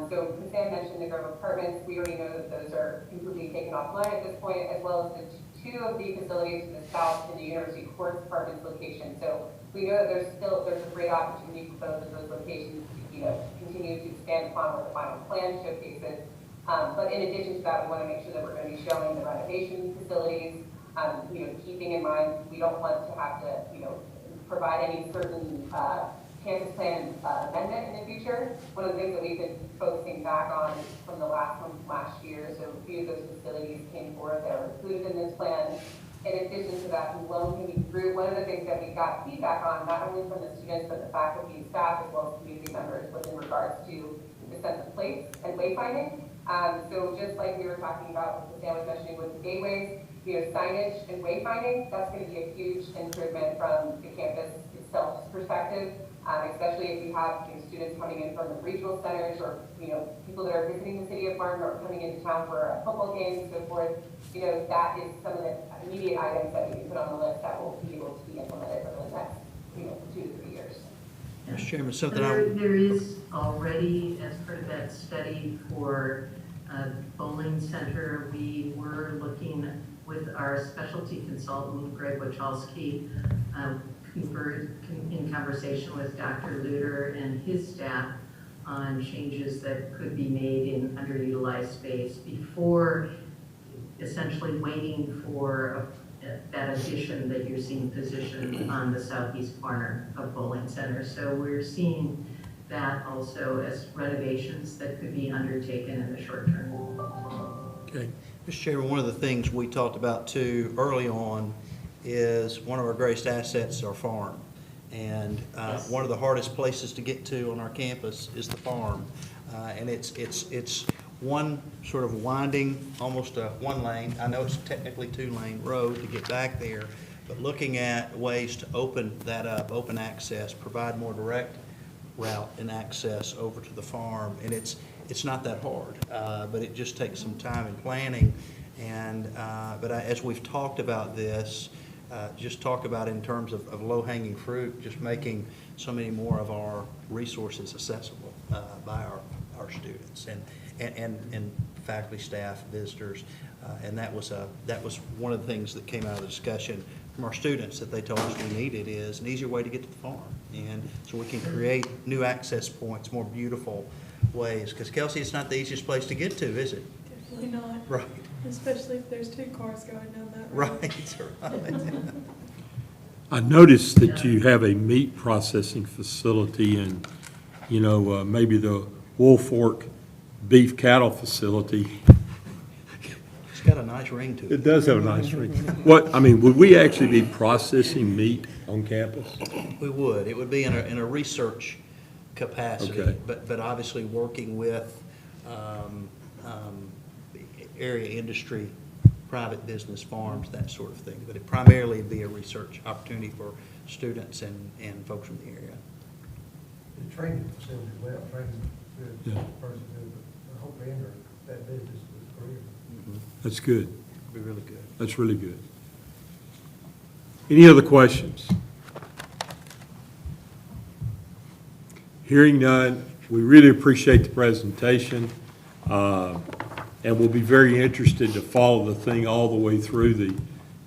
So Sam mentioned the Grove Apartments. We already know that those are completely taken offline at this point, as well as the 2 of the facilities to the south in the University Courts Apartments location. So we know that there's a great opportunity for both of those locations to, continue to expand upon what the final plan showcases. But in addition to that, we want to make sure that we're going to be showing the renovation facilities, keeping in mind we don't want to have to, provide any certain campus plan amendment in the future. One of the things that we've been focusing back on from the last year, so a few of those facilities came forward that are included in this plan. In addition to that, low-hanging fruit, one of the things that we got feedback on, not only from the students, but the faculty and staff, as well as community members, was in regards to the sense of place and wayfinding. So just like we were talking about, what Sam was mentioning with the gateways, signage and wayfinding, that's going to be a huge improvement from the campus itself's perspective, especially if you have students coming in from the regional centers or people that are visiting the city of Martin or coming into town for a football game and so forth. That is some of the immediate items that we can put on the list that will be able to be implemented over the next 2 to 3 years. Mr. Chairman, There is already, as part of that study for bowling center, we were looking with our specialty consultant, Greg Wachowski, in conversation with Dr. Luter and his staff on changes that could be made in underutilized space before essentially waiting for that addition that you're seeing positioned on the southeast corner of bowling center. So we're seeing that also as renovations that could be undertaken in the short term. Okay. Mr. Chairman, one of the things we talked about too early on is one of our greatest assets is our farm. And one of the hardest places to get to on our campus is the farm. And it's one sort of winding, almost a 1-lane, I know it's technically 2-lane road to get back there, but looking at ways to open that up, open access, provide more direct route and access over to the farm. And it's not that hard, but it just takes some time and planning. And as we've talked about this, just talk about in terms of low-hanging fruit, just making so many more of our resources accessible by our students and faculty, staff, visitors, and that was one of the things that came out of the discussion from our students that they told us we needed is an easier way to get to the farm. And so we can create new access points, more beautiful ways. Because Kelsey, it's not the easiest place to get to, is it? Definitely not. Right. Especially if there's two cars going down that road. Right. I noticed that you have a meat processing facility and, maybe the Wolf Fork beef cattle facility. It's got a nice ring to it. It does have a nice ring. Would we actually be processing meat on campus? We would. It would be in a research capacity, Okay. but obviously working with area industry, private business, farms, that sort of thing. But it primarily be a research opportunity for students and folks from the area. The training facility as well, training Yeah. good person, but I hope they enter that business with career. That's good. It'd be really good. That's really good. Any other questions? Hearing none, we really appreciate the presentation, and we'll be very interested to follow the thing all the way through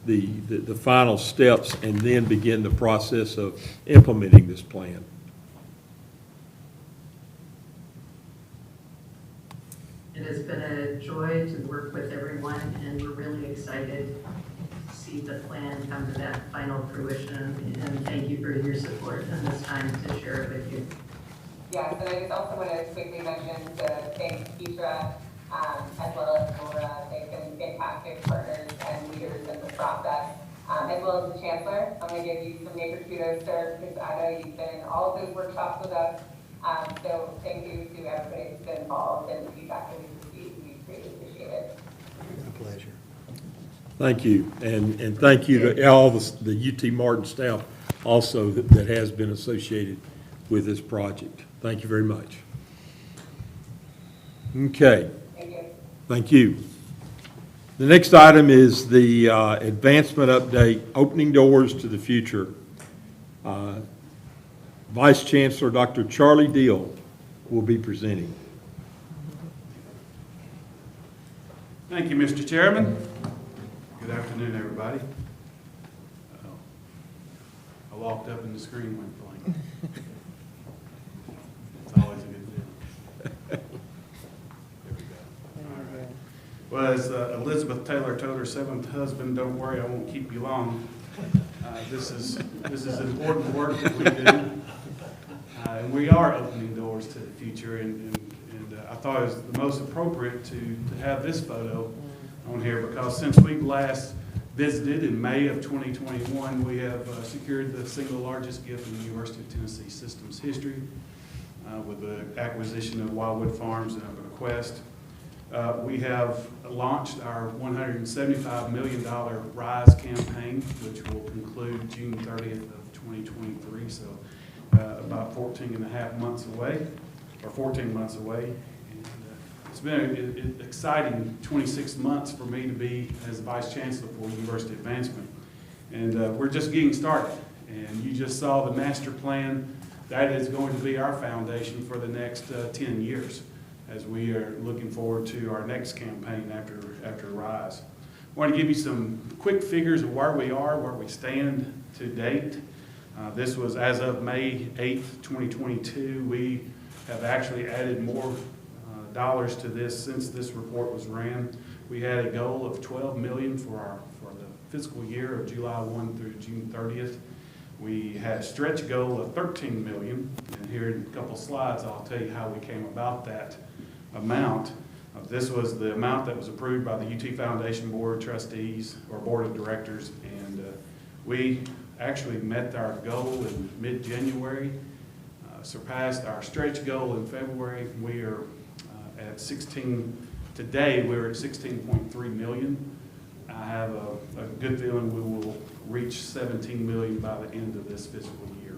the final steps and then begin the process of implementing this plan. It has been a joy to work with everyone, and we're really excited to see the plan come to that final fruition. And thank you for your support and this time to share it with you. Yes, and I just also want to quickly mention to thank Petra, as well as Laura. They've been fantastic partners and leaders in the process, as well as the Chancellor. I'm going to give you some major kudos, sir, because I know you've been in all of those workshops with us. So thank you to everybody who's been involved and the feedback that we've received. We greatly appreciate it. It's a pleasure. Thank you, and thank you to all the UT Martin staff also that has been associated with this project. Thank you very much. Okay. Thank you. Thank you. The next item is the advancement update, opening doors to the future. Vice Chancellor Dr. Charlie Deal will be presenting. Thank you, Mr. Chairman. Good afternoon, everybody. I walked up and the screen went blank. It's always a good deal. There we go. All right. Well, as Elizabeth Taylor told her seventh husband, don't worry, I won't keep you long. This is important work that we do. And we are opening doors to the future, and I thought it was the most appropriate to have this photo on here because since we last visited in May of 2021, we have secured the single largest gift in the University of Tennessee System's history with the acquisition of Wildwood Farms and a bequest. We have launched our $175 million RISE campaign, which will conclude June 30th of 2023, so about 14 and a half months away, or 14 months away. And it's been an exciting 26 months for me to be as Vice Chancellor for University Advancement. And we're just getting started. And you just saw the master plan. That is going to be our foundation for the next 10 years as we are looking forward to our next campaign after RISE. I want to give you some quick figures of where we are, where we stand to date. This was as of May 8th, 2022. We have actually added more dollars to this since this report was ran. We had a goal of $12 million for the fiscal year of July 1 through June 30th. We had a stretch goal of $13 million, and here in a couple slides I'll tell you how we came about that amount. This was the amount that was approved by the UT Foundation Board of Trustees or Board of Directors, and we actually met our goal in mid-January, surpassed our stretch goal in February. We are at 16, today we're at 16.3 million. I have a good feeling we will reach 17 million by the end of this fiscal year.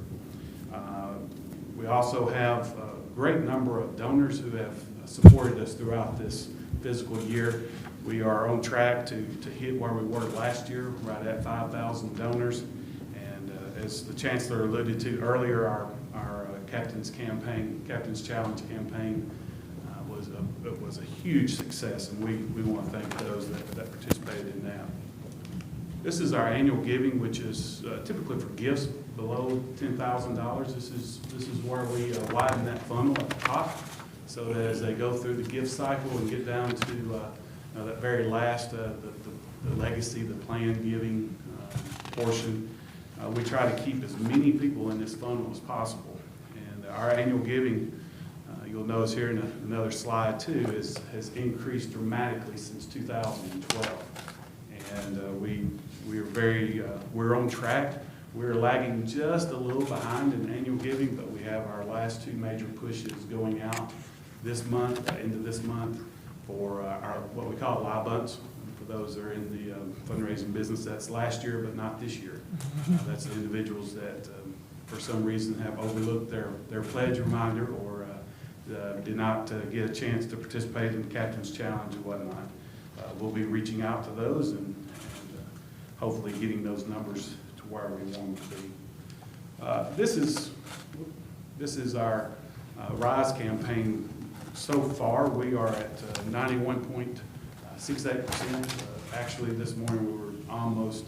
We also have a great number of donors who have supported us throughout this fiscal year. We are on track to hit where we were last year, right at 5,000 donors. As the Chancellor alluded to earlier, our Captain's Challenge campaign was a huge success, and we want to thank those that participated in that. This is our annual giving, which is typically for gifts below $10,000. This is where we widen that funnel at the top, so that as they go through the gift cycle and get down to that very last, the legacy, the planned giving portion, we try to keep as many people in this funnel as possible. And our annual giving, you'll notice here in another slide too, has increased dramatically since 2012. And we're on track. We're lagging just a little behind in annual giving, but we have our last two major pushes going out this month, into this month, for our what we call live bunts. For those that are in the fundraising business, that's last year but not this year. That's the individuals that for some reason have overlooked their pledge reminder or did not get a chance to participate in the Captain's Challenge and whatnot. We'll be reaching out to those and hopefully getting those numbers to where we want them to be. This is our RISE campaign. So far, we are at 91.68%. Actually, this morning we were almost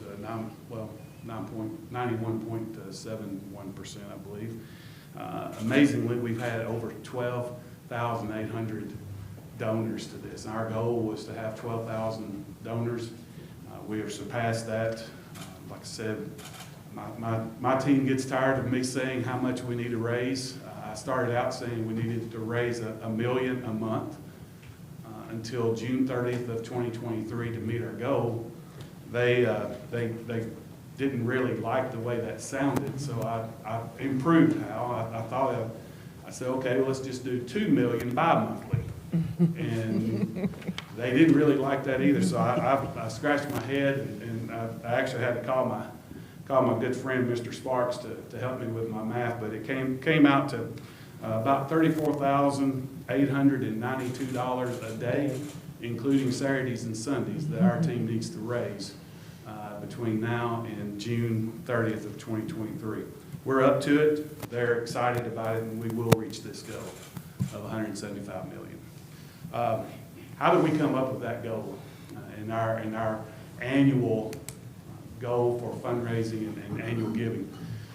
91.71%, I believe. Amazingly, we've had over 12,800 donors to this. And our goal was to have 12,000 donors. We have surpassed that. Like I said, my team gets tired of me saying how much we need to raise. I started out saying we needed to raise $1 million a month until June 30th of 2023 to meet our goal. They didn't really like the way that sounded, so I improved how. I said, okay, well, let's just do $2 million bi-monthly. And they didn't really like that either, so I scratched my head, and I actually had to call my good friend, Mr. Sparks, to help me with my math, but it came out to about $34,892 a day, including Saturdays and Sundays, that our team needs to raise between now and June 30th of 2023. We're up to it. They're excited about it, and we will reach this goal of $175 million. How do we come up with that goal in our annual goal for fundraising and annual giving?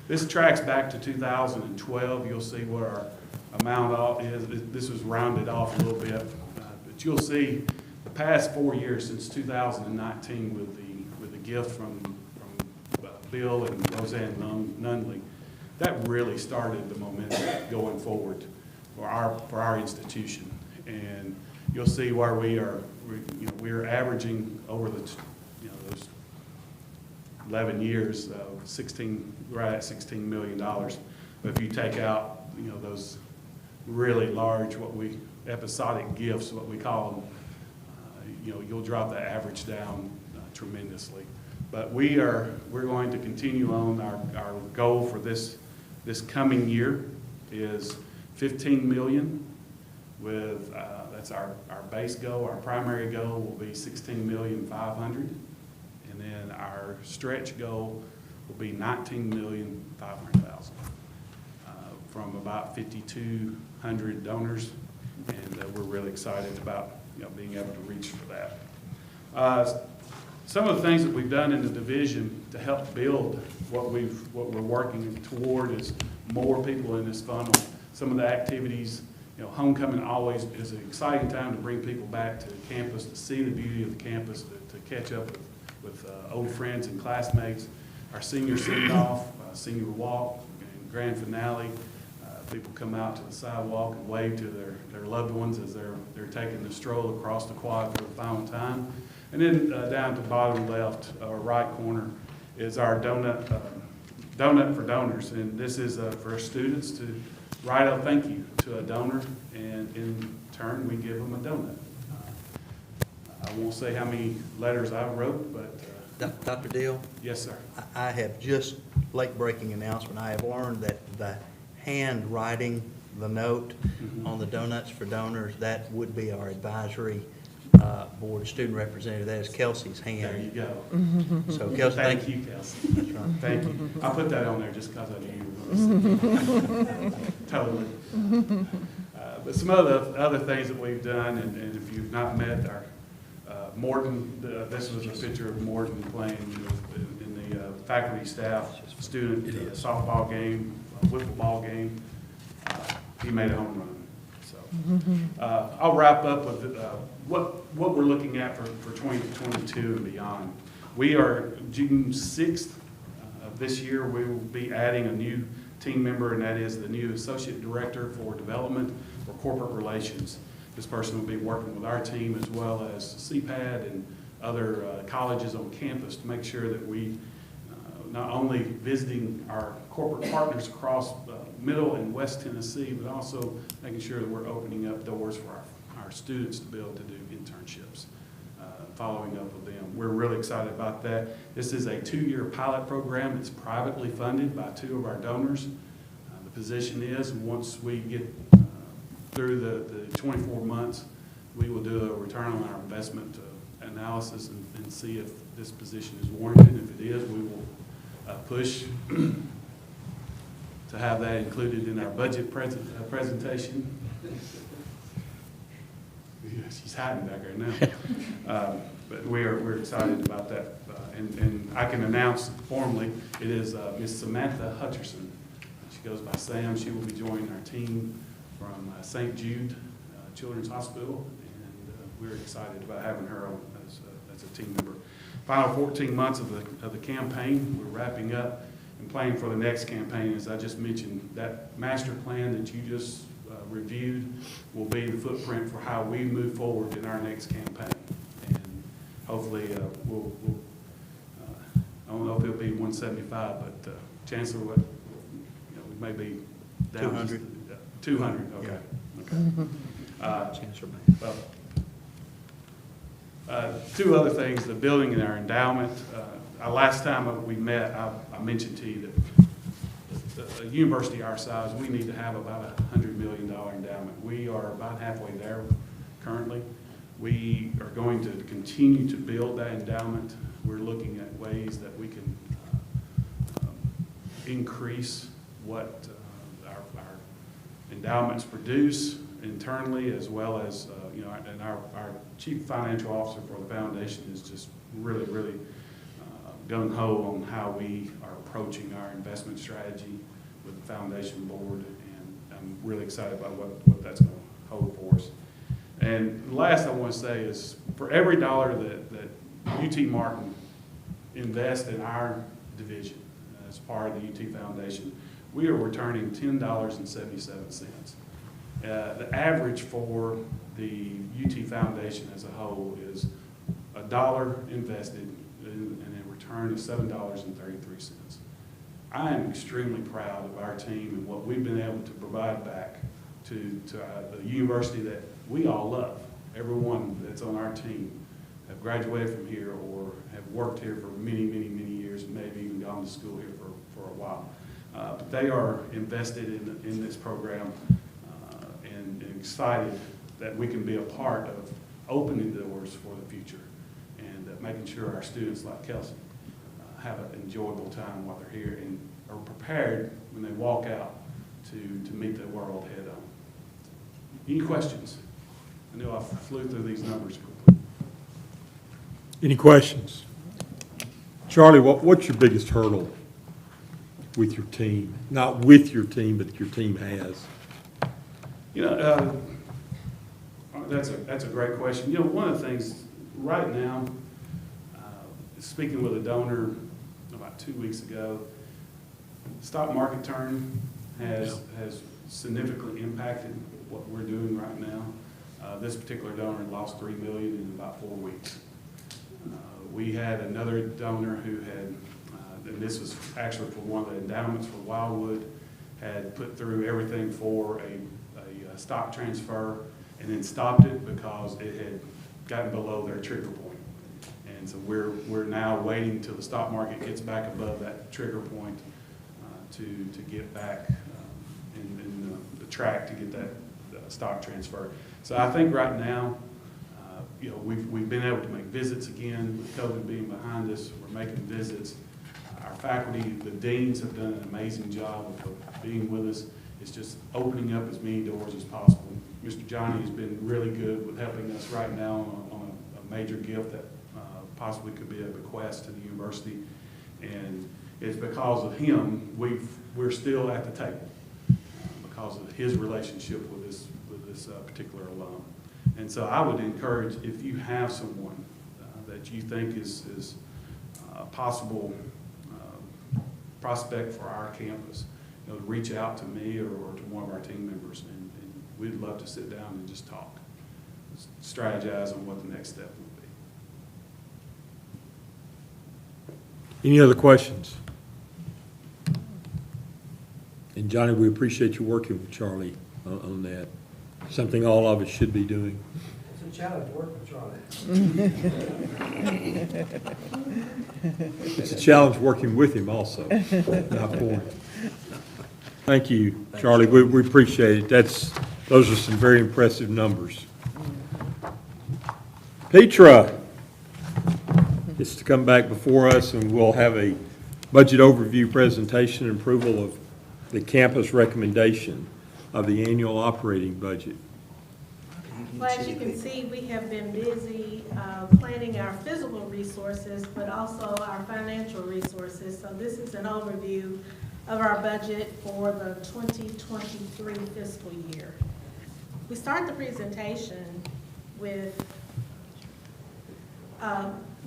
This tracks back to 2012. You'll see what our amount is. This was rounded off a little bit, but you'll see the past 4 years since 2019 with the gift from Bill and Roseanne Nunley, that really started the momentum going forward for our institution. And you'll see where we're averaging over those 11 years, right at $16 million. But if you take out, those really large, episodic gifts, what we call them, you'll drop the average down tremendously. But we're going to continue on. Our goal for this coming year is $15 million. That's our base goal. Our primary goal will be $16,500,000, and then our stretch goal will be $19,500,000 from about 5,200 donors, and we're really excited about being able to reach for that. Some of the things that we've done in the division to help build what we're working toward is more people in this funnel. Some of the activities. Homecoming always is an exciting time to bring people back to campus, to see the beauty of the campus, to catch up with old friends and classmates. Our senior send-off, senior walk, and grand finale. People come out to the sidewalk and wave to their loved ones as they're taking the stroll across the quad for the final time. And then down to the bottom left or right corner is our donut for donors. And this is for students to write a thank you to a donor, and in turn, we give them a donut. I won't say how many letters I wrote, but... Dr. Deal? Yes, sir. I have just, late-breaking announcement, I have learned that the hand writing the note on the Donuts for Donors, that would be our advisory board student representative. That is Kelsey's hand. There you go. So Kelsey, thank you, Kelsey. That's right. Thank you. I put that on there just because I knew you were going to say it. Totally. But some other things that we've done, and if you've not met our Morton, this was a picture of Morton playing in the faculty, staff, student softball game, football game. He made a home run. So I'll wrap up with what we're looking at for 2022 and beyond. We are June 6th of this year, we will be adding a new team member, and that is the new Associate Director for Development for Corporate Relations. This person will be working with our team as well as CPAD and other colleges on campus to make sure that we not only visiting our corporate partners across Middle and West Tennessee, but also making sure that we're opening up doors for our students to be able to do internships, following up with them. We're really excited about that. This is a 2-year pilot program. It's privately funded by 2 of our donors. The position is, once we get through the 24 months, we will do a return on our investment analysis and see if this position is warranted. If it is, we will push to have that included in our budget presentation. She's hiding back there now. But we're excited about that. And I can announce formally, it is Miss Samantha Hutcherson. She goes by Sam. She will be joining our team from St. Jude Children's Hospital, and we're excited about having her on as a team member. Final 14 months of the campaign, we're wrapping up and planning for the next campaign. As I just mentioned, that master plan that you just reviewed will be the footprint for how we move forward in our next campaign. And hopefully we'll I don't know if it'll be 175, but Chancellor, we may be down 200. 200, okay. Yeah. Okay. Well, 2 other things, the building and our endowment. Last time we met, I mentioned to you that a university our size, we need to have about a $100 million endowment. We are about halfway there currently. We are going to continue to build that endowment. We're looking at ways that we can increase what our endowments produce internally, as well as and our chief financial officer for the foundation is just really gung-ho on how we are approaching our investment strategy with the foundation board, and I'm really excited about what that's going to hold for us. And last I want to say is, for every dollar that UT Martin invests in our division as part of the UT Foundation, we are returning $10.77. The average for the UT Foundation as a whole is $1 invested and a return of $7.33. I am extremely proud of our team and what we've been able to provide back to the university that we all love. Everyone that's on our team have graduated from here or have worked here for many years, and maybe even gone to school here for a while. But they are invested in this program and excited that we can be a part of opening doors for the future and making sure our students like Kelsey have an enjoyable time while they're here and are prepared when they walk out to meet the world head on. Any questions? I know I flew through these numbers quickly. Any questions? Charlie, what's your biggest hurdle with your team? Not with your team, but your team has. That's a great question. One of the things right now, speaking with a donor about 2 weeks ago, stock market turn has significantly impacted what we're doing right now. This particular donor lost $3 million in about 4 weeks. We had another donor who had, and this was actually for one of the endowments for Wildwood, had put through everything for a stock transfer and then stopped it because it had gotten below their trigger point. And so we're now waiting till the stock market gets back above that trigger point to get back in the track to get that stock transfer. So I think right now, we've been able to make visits again with COVID being behind us. We're making visits. Our faculty, the deans have done an amazing job of being with us. It's just opening up as many doors as possible. Mr. Johnny has been really good with helping us right now on a major gift that possibly could be a bequest to the university. And it's because of him, we're still at the table, because of his relationship with this particular alum. And so I would encourage, if you have someone that you think is a possible prospect for our campus, to reach out to me or to one of our team members, and we'd love to sit down and just talk, strategize on what the next step would be. Any other questions? And Johnny, we appreciate you working with Charlie on that. Something all of us should be doing. It's a challenge working with Charlie. It's a challenge working with him also, not for him. Thank you, Charlie. We appreciate it. Those are some very impressive numbers. Petra is to come back before us, and we'll have a budget overview presentation and approval of the campus recommendation of the annual operating budget. Well, as you can see, we have been busy planning our physical resources, but also our financial resources. So this is an overview of our budget for the 2023 fiscal year. We start the presentation with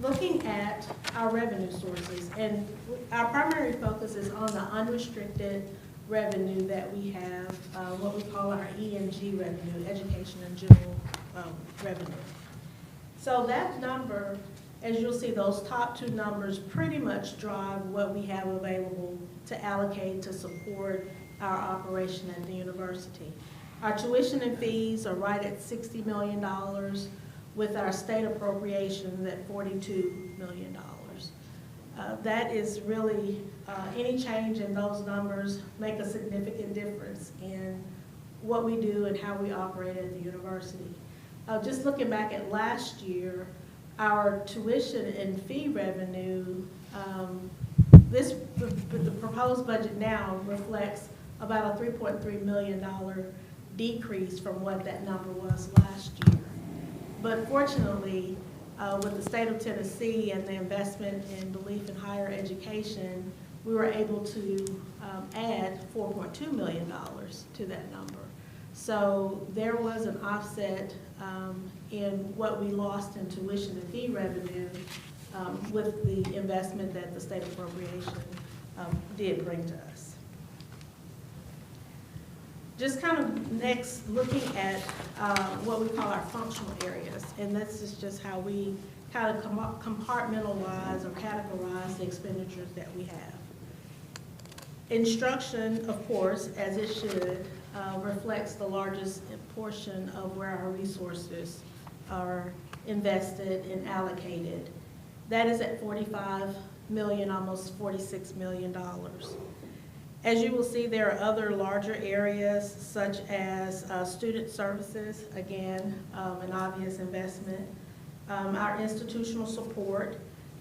looking at our revenue sources. And our primary focus is on the unrestricted revenue that we have, what we call our E&G revenue, education and general revenue. So that number, as you'll see, those top two numbers pretty much drive what we have available to allocate to support our operation at the university. Our tuition and fees are right at $60 million, with our state appropriations at $42 million. That is really, any change in those numbers make a significant difference in what we do and how we operate at the university. Just looking back at last year, our tuition and fee revenue, the proposed budget now reflects about a $3.3 million decrease from what that number was last year. But fortunately, with the state of Tennessee and the investment in belief in higher education, we were able to add $4.2 million to that number. So there was an offset in what we lost in tuition and fee revenue with the investment that the state appropriation did bring to us. Just kind of next, looking at what we call our functional areas, and this is just how we kind of compartmentalize or categorize the expenditures that we have. Instruction, of course, as it should, reflects the largest portion of where our resources are invested and allocated. That is at $45 million, almost $46 million. As you will see, there are other larger areas such as student services, again, an obvious investment, our institutional support,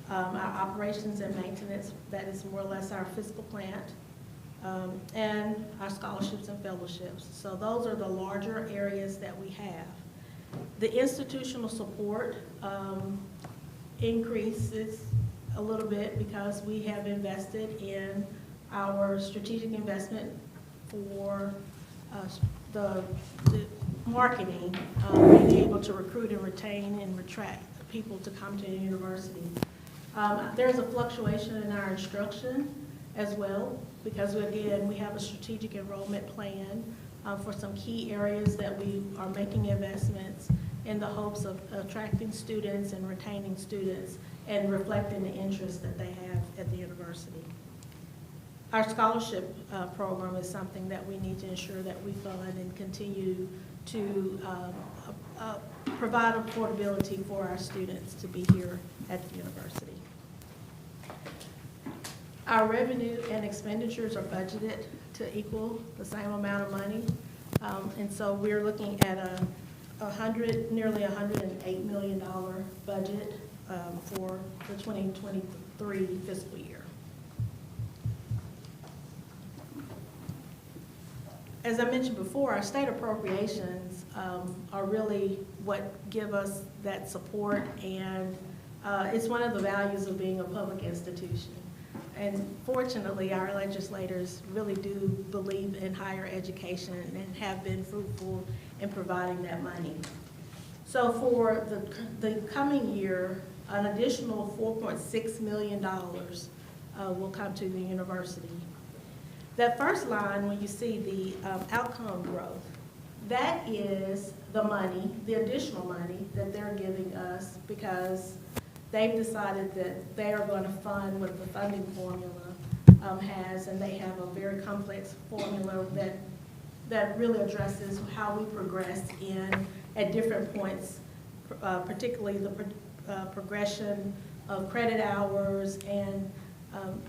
our operations and maintenance, that is more or less our physical plant, and our scholarships and fellowships. So those are the larger areas that we have. The institutional support increases a little bit because we have invested in our strategic investment for the marketing, being able to recruit and retain and attract people to come to the university. There's a fluctuation in our instruction as well, because again, we have a strategic enrollment plan for some key areas that we are making investments in the hopes of attracting students and retaining students and reflecting the interest that they have at the university. Our scholarship program is something that we need to ensure that we fund and continue to provide affordability for our students to be here at the university. Our revenue and expenditures are budgeted to equal the same amount of money. And so we're looking at nearly $108 million budget for the 2023 fiscal year. As I mentioned before, our state appropriations are really what give us that support, and it's one of the values of being a public institution. And fortunately, our legislators really do believe in higher education and have been fruitful in providing that money. So for the coming year, an additional $4.6 million will come to the university. That first line, when you see the outcome growth, that is the money, the additional money that they're giving us because they've decided that they are going to fund what the funding formula has, and they have a very complex formula that really addresses how we progress at different points, particularly the progression of credit hours and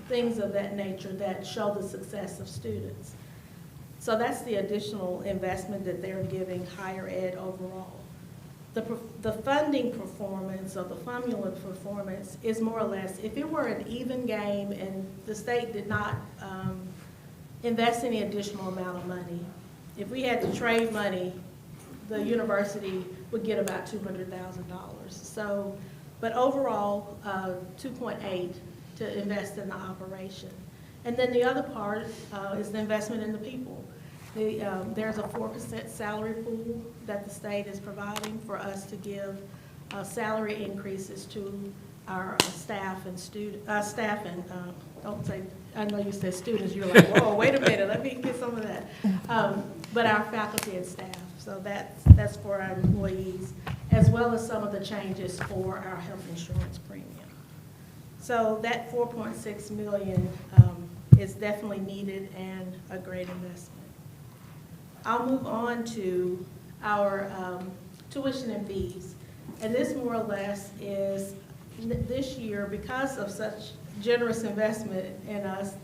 things of that nature that show the success of students. So that's the additional investment that they're giving higher ed overall. The funding performance or the formula performance is more or less, if it were an even game and the state did not invest any additional amount of money, if we had to trade money, the university would get about $200,000. So, but overall, 2.8 to invest in the operation. And then the other part is the investment in the people. There's a 4% salary pool that the state is providing for us to give salary increases to our staff and don't say, I know you said students, you're like, whoa, wait a minute, let me get some of that. But our faculty and staff, so that's for our employees, as well as some of the changes for our health insurance premium. So that $4.6 million is definitely needed and a great investment. I'll move on to our tuition and fees. And this more or less is, this year, because of such generous investment in us,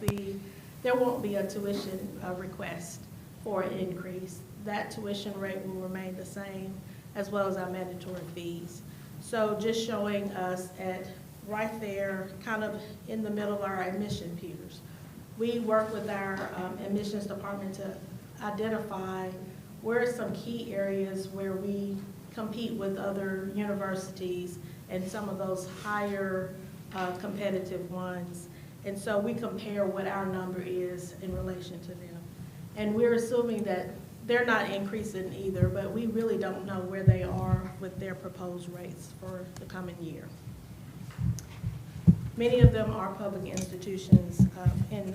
there won't be a tuition request for an increase. That tuition rate will remain the same, as well as our mandatory fees. So just showing us at right there, kind of in the middle of our admission peers. We work with our admissions department to identify where are some key areas where we compete with other universities and some of those higher competitive ones. And so we compare what our number is in relation to them. And we're assuming that they're not increasing either, but we really don't know where they are with their proposed rates for the coming year. Many of them are public institutions in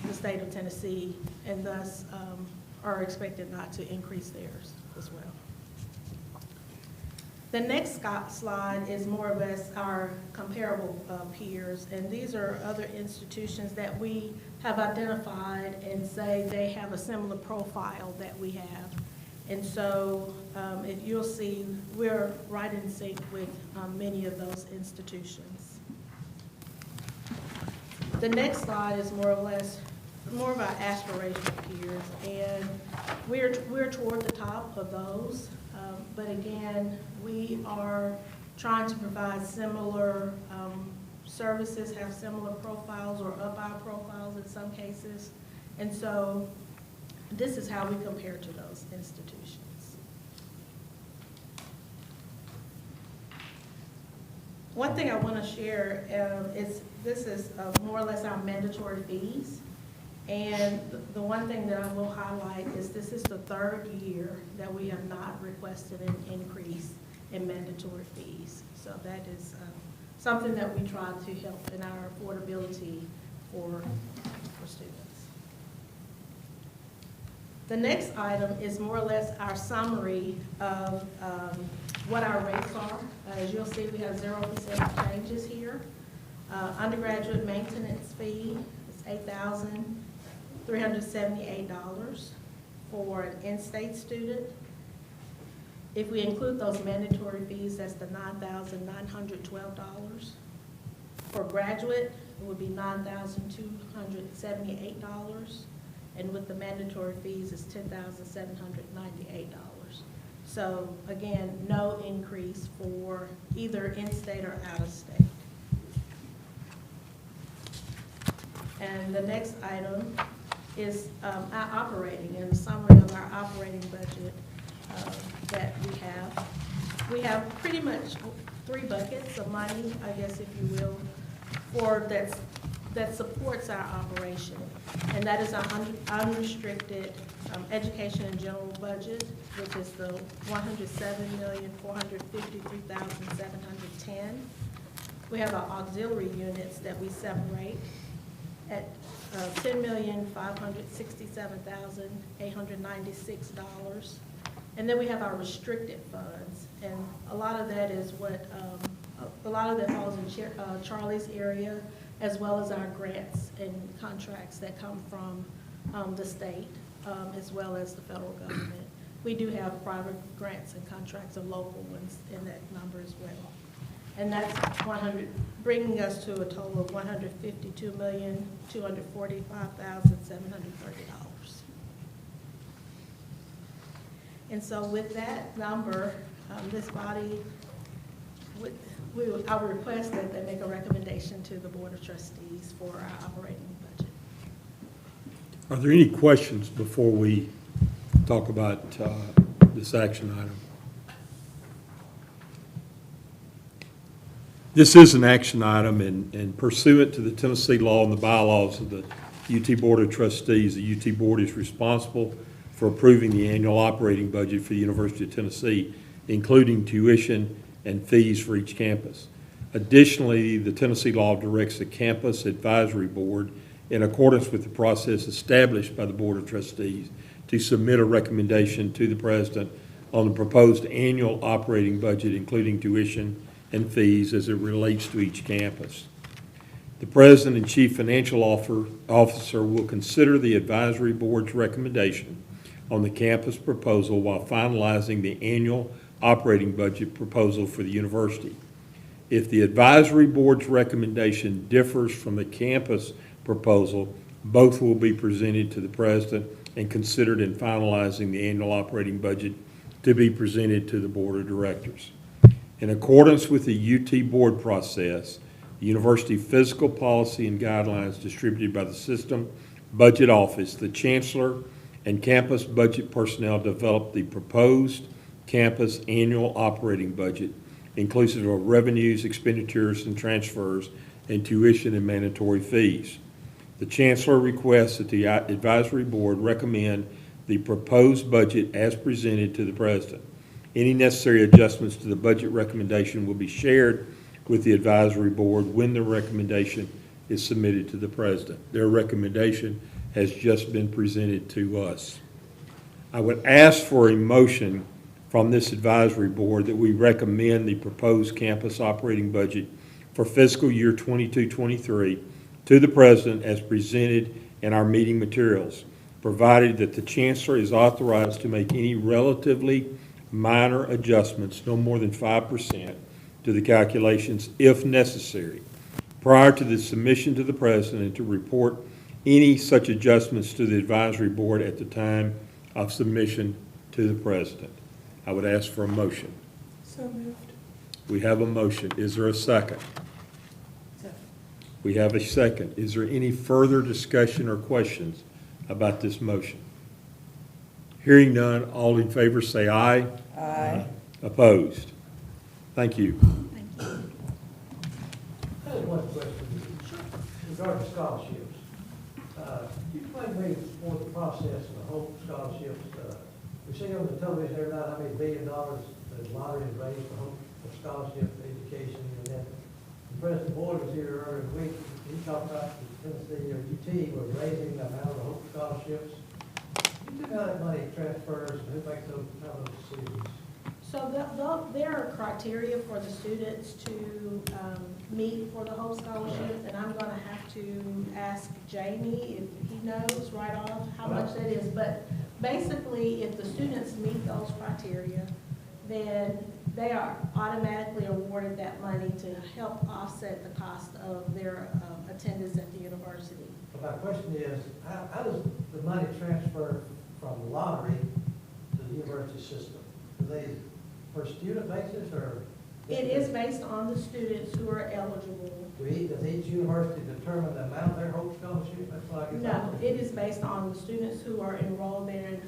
the state of Tennessee, and thus are expected not to increase theirs as well. The next slide is more or less our comparable peers, and these are other institutions that we have identified and say they have a similar profile that we have. And so if you'll see, we're right in sync with many of those institutions. The next slide is more or less more of our aspirational peers, and we're toward the top of those. But again, we are trying to provide similar services, have similar profiles or up our profiles in some cases. And so this is how we compare to those institutions. One thing I want to share is this is more or less our mandatory fees. And the one thing that I will highlight is this is the third year that we have not requested an increase in mandatory fees. So that is something that we try to help in our affordability for students. The next item is more or less our summary of what our rates are. As you'll see, we have 0% changes here. Undergraduate maintenance fee is $8,378 for an in-state student. If we include those mandatory fees, that's the $9,912. For graduate, it would be $9,278. And with the mandatory fees, it's $10,798. So again, no increase for either in-state or out-of-state. And the next item is our operating and a summary of our operating budget that we have. We have pretty much 3 buckets of money, I guess if you will, for that supports our operation. And that is our unrestricted education and general budget, which is the $107,453,710. We have our auxiliary units that we separate at $10,567,896. And then we have our restricted funds, and a lot of that is what, a lot of that falls in Charlie's area, as well as our grants and contracts that come from the state, as well as the federal government. We do have private grants and contracts and local ones in that number as well. And that's bringing us to a total of $152,245,730. And so with that number, this body, I would request that they make a recommendation to the Board of Trustees for our operating budget. Are there any questions before we talk about this action item? This is an action item, and pursuant to the Tennessee law and the bylaws of the UT Board of Trustees, the UT Board is responsible for approving the annual operating budget for the University of Tennessee, including tuition and fees for each campus. Additionally, the Tennessee law directs the Campus Advisory Board, in accordance with the process established by the Board of Trustees, to submit a recommendation to the President on the proposed annual operating budget, including tuition and fees as it relates to each campus. The President and Chief Financial Officer will consider the Advisory Board's recommendation on the campus proposal while finalizing the annual operating budget proposal for the university. If the Advisory Board's recommendation differs from the campus proposal, both will be presented to the President and considered in finalizing the annual operating budget to be presented to the Board of Directors. In accordance with the UT Board process, the University Fiscal Policy and Guidelines distributed by the System Budget Office, the Chancellor and campus budget personnel developed the proposed campus annual operating budget, inclusive of revenues, expenditures, and transfers, and tuition and mandatory fees. The Chancellor requests that the Advisory Board recommend the proposed budget as presented to the President. Any necessary adjustments to the budget recommendation will be shared with the Advisory Board when the recommendation is submitted to the President. Their recommendation has just been presented to us. I would ask for a motion from this Advisory Board that we recommend the proposed campus operating budget for fiscal year 22-23 to the President as presented in our meeting materials, provided that the Chancellor is authorized to make any relatively minor adjustments, no more than 5%, to the calculations if necessary, prior to the submission to the President, and to report any such adjustments to the Advisory Board at the time of submission to the President. I would ask for a motion. So moved. We have a motion. Is there a second? We have a second. Is there any further discussion or questions about this motion? Hearing none, all in favor say aye. Aye. Opposed? Thank you. Thank you. I have one question regarding scholarships. You explained to me more the process of the whole scholarships. We see on the television every night how many $1 billion the lottery has raised for hope for scholarship for education. And then President Boyd was here earlier in the week. He talked about Tennessee or UT was raising the amount of the hope scholarships. You took how that money transfers and who makes those decisions? So there are criteria for the students to meet for the Hope Scholarships, and I'm going to have to ask Jamie if he knows right off how much that is. But basically, if the students meet those criteria, then they are automatically awarded that money to help offset the cost of their attendance at the university. But my question is, how does the money transfer from the lottery to the university system? Do they per student basis or? It is based on the students who are eligible. Does each university determine the amount of their Hope Scholarship? That's what I guess. No, it is based on the students who are enrolled there and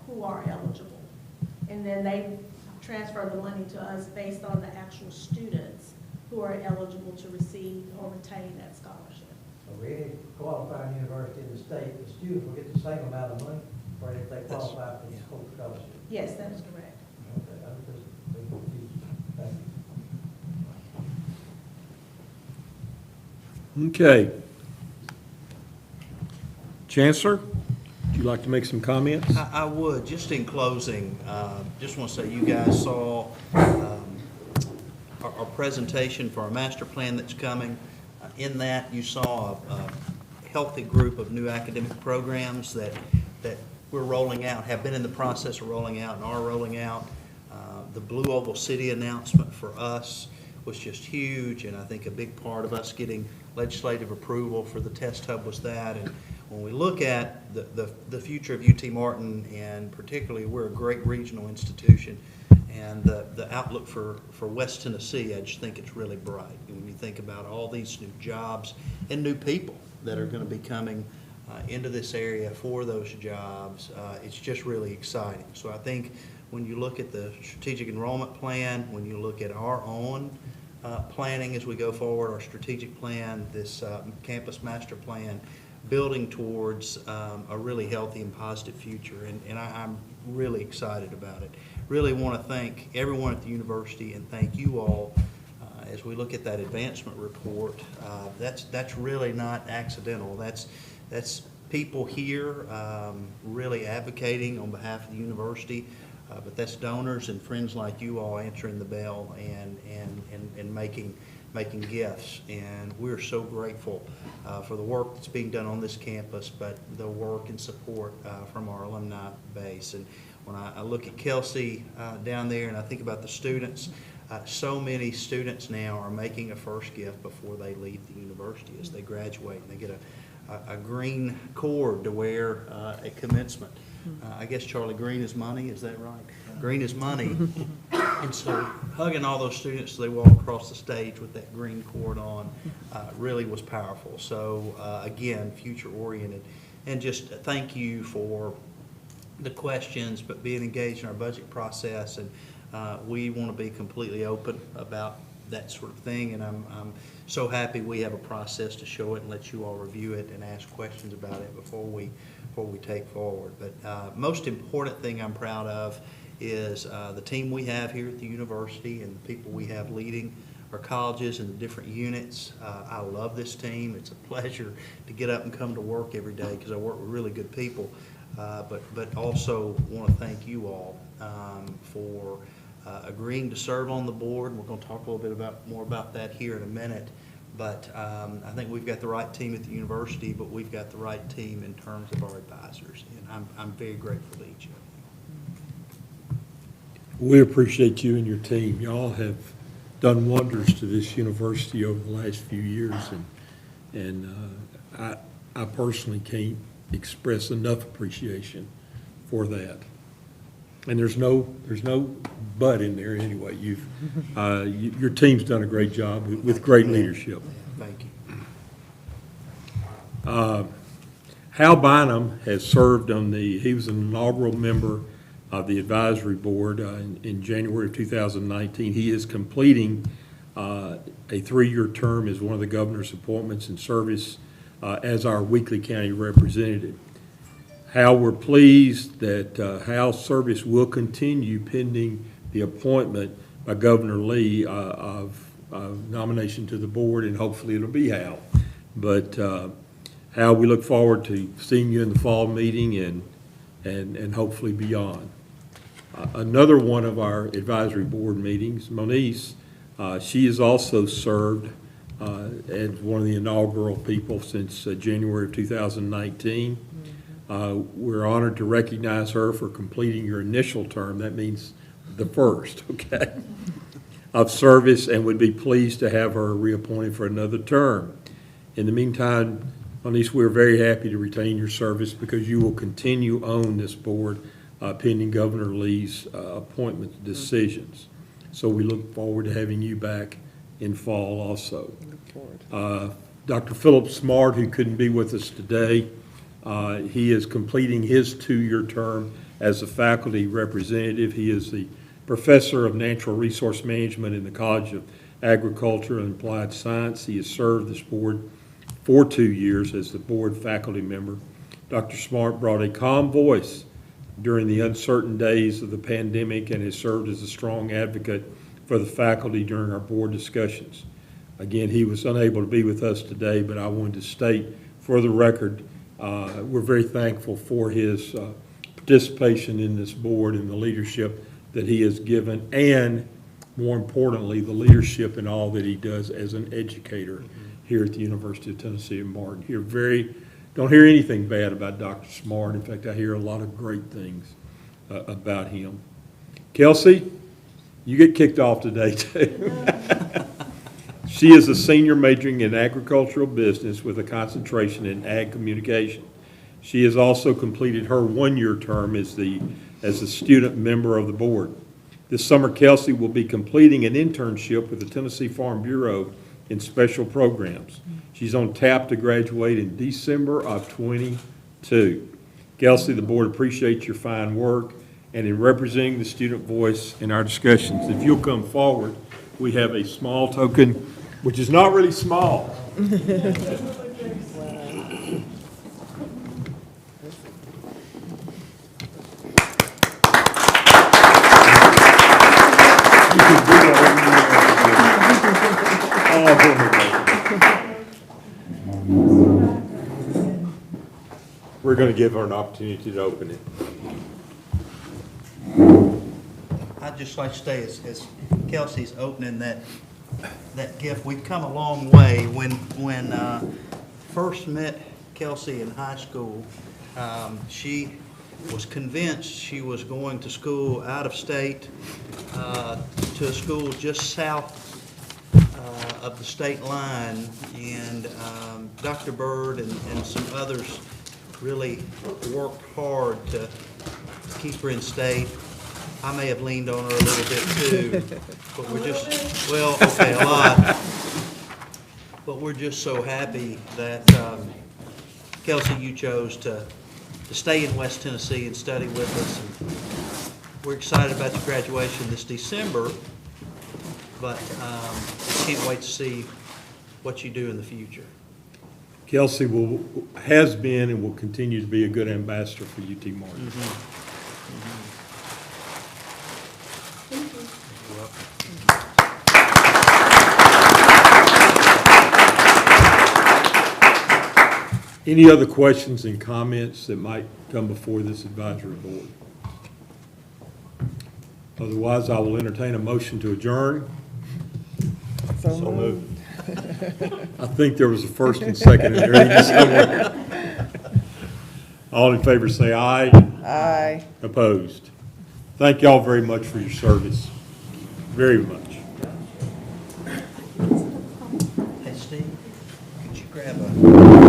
who are eligible. And then they transfer the money to us based on the actual students who are eligible to receive or retain that scholarship. So any qualifying university in the state, the students will get the same amount of money, or if they qualify for the Hope Scholarship. Yes, that is correct. Okay, I'm just being confused. Thank you. Okay. Chancellor, would you like to make some comments? I would, just in closing, just want to say you guys saw our presentation for our master plan that's coming. In that, you saw a healthy group of new academic programs that we're rolling out, have been in the process of rolling out and are rolling out. The Blue Oval City announcement for us was just huge, and I think a big part of us getting legislative approval for the test hub was that. And when we look at the future of UT Martin, and particularly we're a great regional institution, and the outlook for West Tennessee, I just think it's really bright. And when you think about all these new jobs and new people that are going to be coming into this area for those jobs, it's just really exciting. So I think when you look at the strategic enrollment plan, when you look at our own planning as we go forward, our strategic plan, this campus master plan, building towards a really healthy and positive future, and I'm really excited about it. Really want to thank everyone at the university and thank you all as we look at that advancement report. That's really not accidental. That's people here really advocating on behalf of the university, but that's donors and friends like you all answering the bell and making gifts. And we're so grateful for the work that's being done on this campus, but the work and support from our alumni base. And when I look at Kelsey down there and I think about the students, so many students now are making a first gift before they leave the university as they graduate, and they get a green cord to wear at commencement. I guess Charlie, green is money, is that right? Green is money. And so hugging all those students as they walk across the stage with that green cord on really was powerful. So again, future oriented. And just thank you for the questions, but being engaged in our budget process. And we want to be completely open about that sort of thing. And I'm so happy we have a process to show it and let you all review it and ask questions about it before we take forward. But most important thing I'm proud of is the team we have here at the university and the people we have leading our colleges and the different units. I love this team. It's a pleasure to get up and come to work every day because I work with really good people. But also want to thank you all for agreeing to serve on the board. We're going to talk a little bit more about that here in a minute. But I think we've got the right team at the university, but we've got the right team in terms of our advisors. And I'm very grateful to each of you. We appreciate you and your team. Y'all have done wonders to this university over the last few years, and I personally can't express enough appreciation for that. And there's no but in there anyway. Your team's done a great job with great leadership. Thank you. Hal Bynum has served on he was an inaugural member of the advisory board in January of 2019. He is completing a 3-year term as one of the governor's appointments in service as our Weakley County representative. Hal, we're pleased that Hal's service will continue pending the appointment by Governor Lee of nomination to the board, and hopefully it'll be Hal. But Hal, we look forward to seeing you in the fall meeting and hopefully beyond. Another one of our advisory board meetings, Moniece, she has also served as one of the inaugural people since January of 2019. We're honored to recognize her for completing your initial term. That means the first, okay, of service, and would be pleased to have her reappointed for another term. In the meantime, Moniece, we're very happy to retain your service because you will continue on this board pending Governor Lee's appointment decisions. So we look forward to having you back in fall also. Dr. Philip Smart, who couldn't be with us today, he is completing his 2-year term as a faculty representative. He is the professor of natural resource management in the College of Agriculture and Applied Science. He has served this board for 2 years as the board faculty member. Dr. Smart brought a calm voice during the uncertain days of the pandemic and has served as a strong advocate for the faculty during our board discussions. Again, he was unable to be with us today, but I wanted to state for the record, we're very thankful for his participation in this board and the leadership that he has given, and more importantly, the leadership in all that he does as an educator here at the University of Tennessee at Martin. Don't hear anything bad about Dr. Smart. In fact, I hear a lot of great things about him. Kelsey, you get kicked off today too. She is a senior majoring in agricultural business with a concentration in ag communication. She has also completed her one-year term as a student member of the board. This summer, Kelsey will be completing an internship with the Tennessee Farm Bureau in special programs. She's on tap to graduate in December of 22. Kelsey, the board appreciates your fine work and in representing the student voice in our discussions. If you'll come forward, we have a small token, which is not really small. We're going to give her an opportunity to open it. I'd just like to say, as Kelsey's opening that gift, we've come a long way. When first met Kelsey in high school, she was convinced she was going to school out of state, to a school just south of the state line, and Dr. Bird and some others really worked hard to keep her in state. I may have leaned on her a little bit too, but we're just, well, okay, a lot. But we're just so happy that, Kelsey, you chose to stay in West Tennessee and study with us. And we're excited about your graduation this December, but can't wait to see what you do in the future. Kelsey has been and will continue to be a good ambassador for UT Martin. Any other questions and comments that might come before this advisory board? Otherwise, I will entertain a motion to adjourn. So moved. I think there was a first and second in there somewhere. All in favor say aye. Aye. Opposed? Thank y'all very much for your service. Very much. Hey, Steve, could you grab a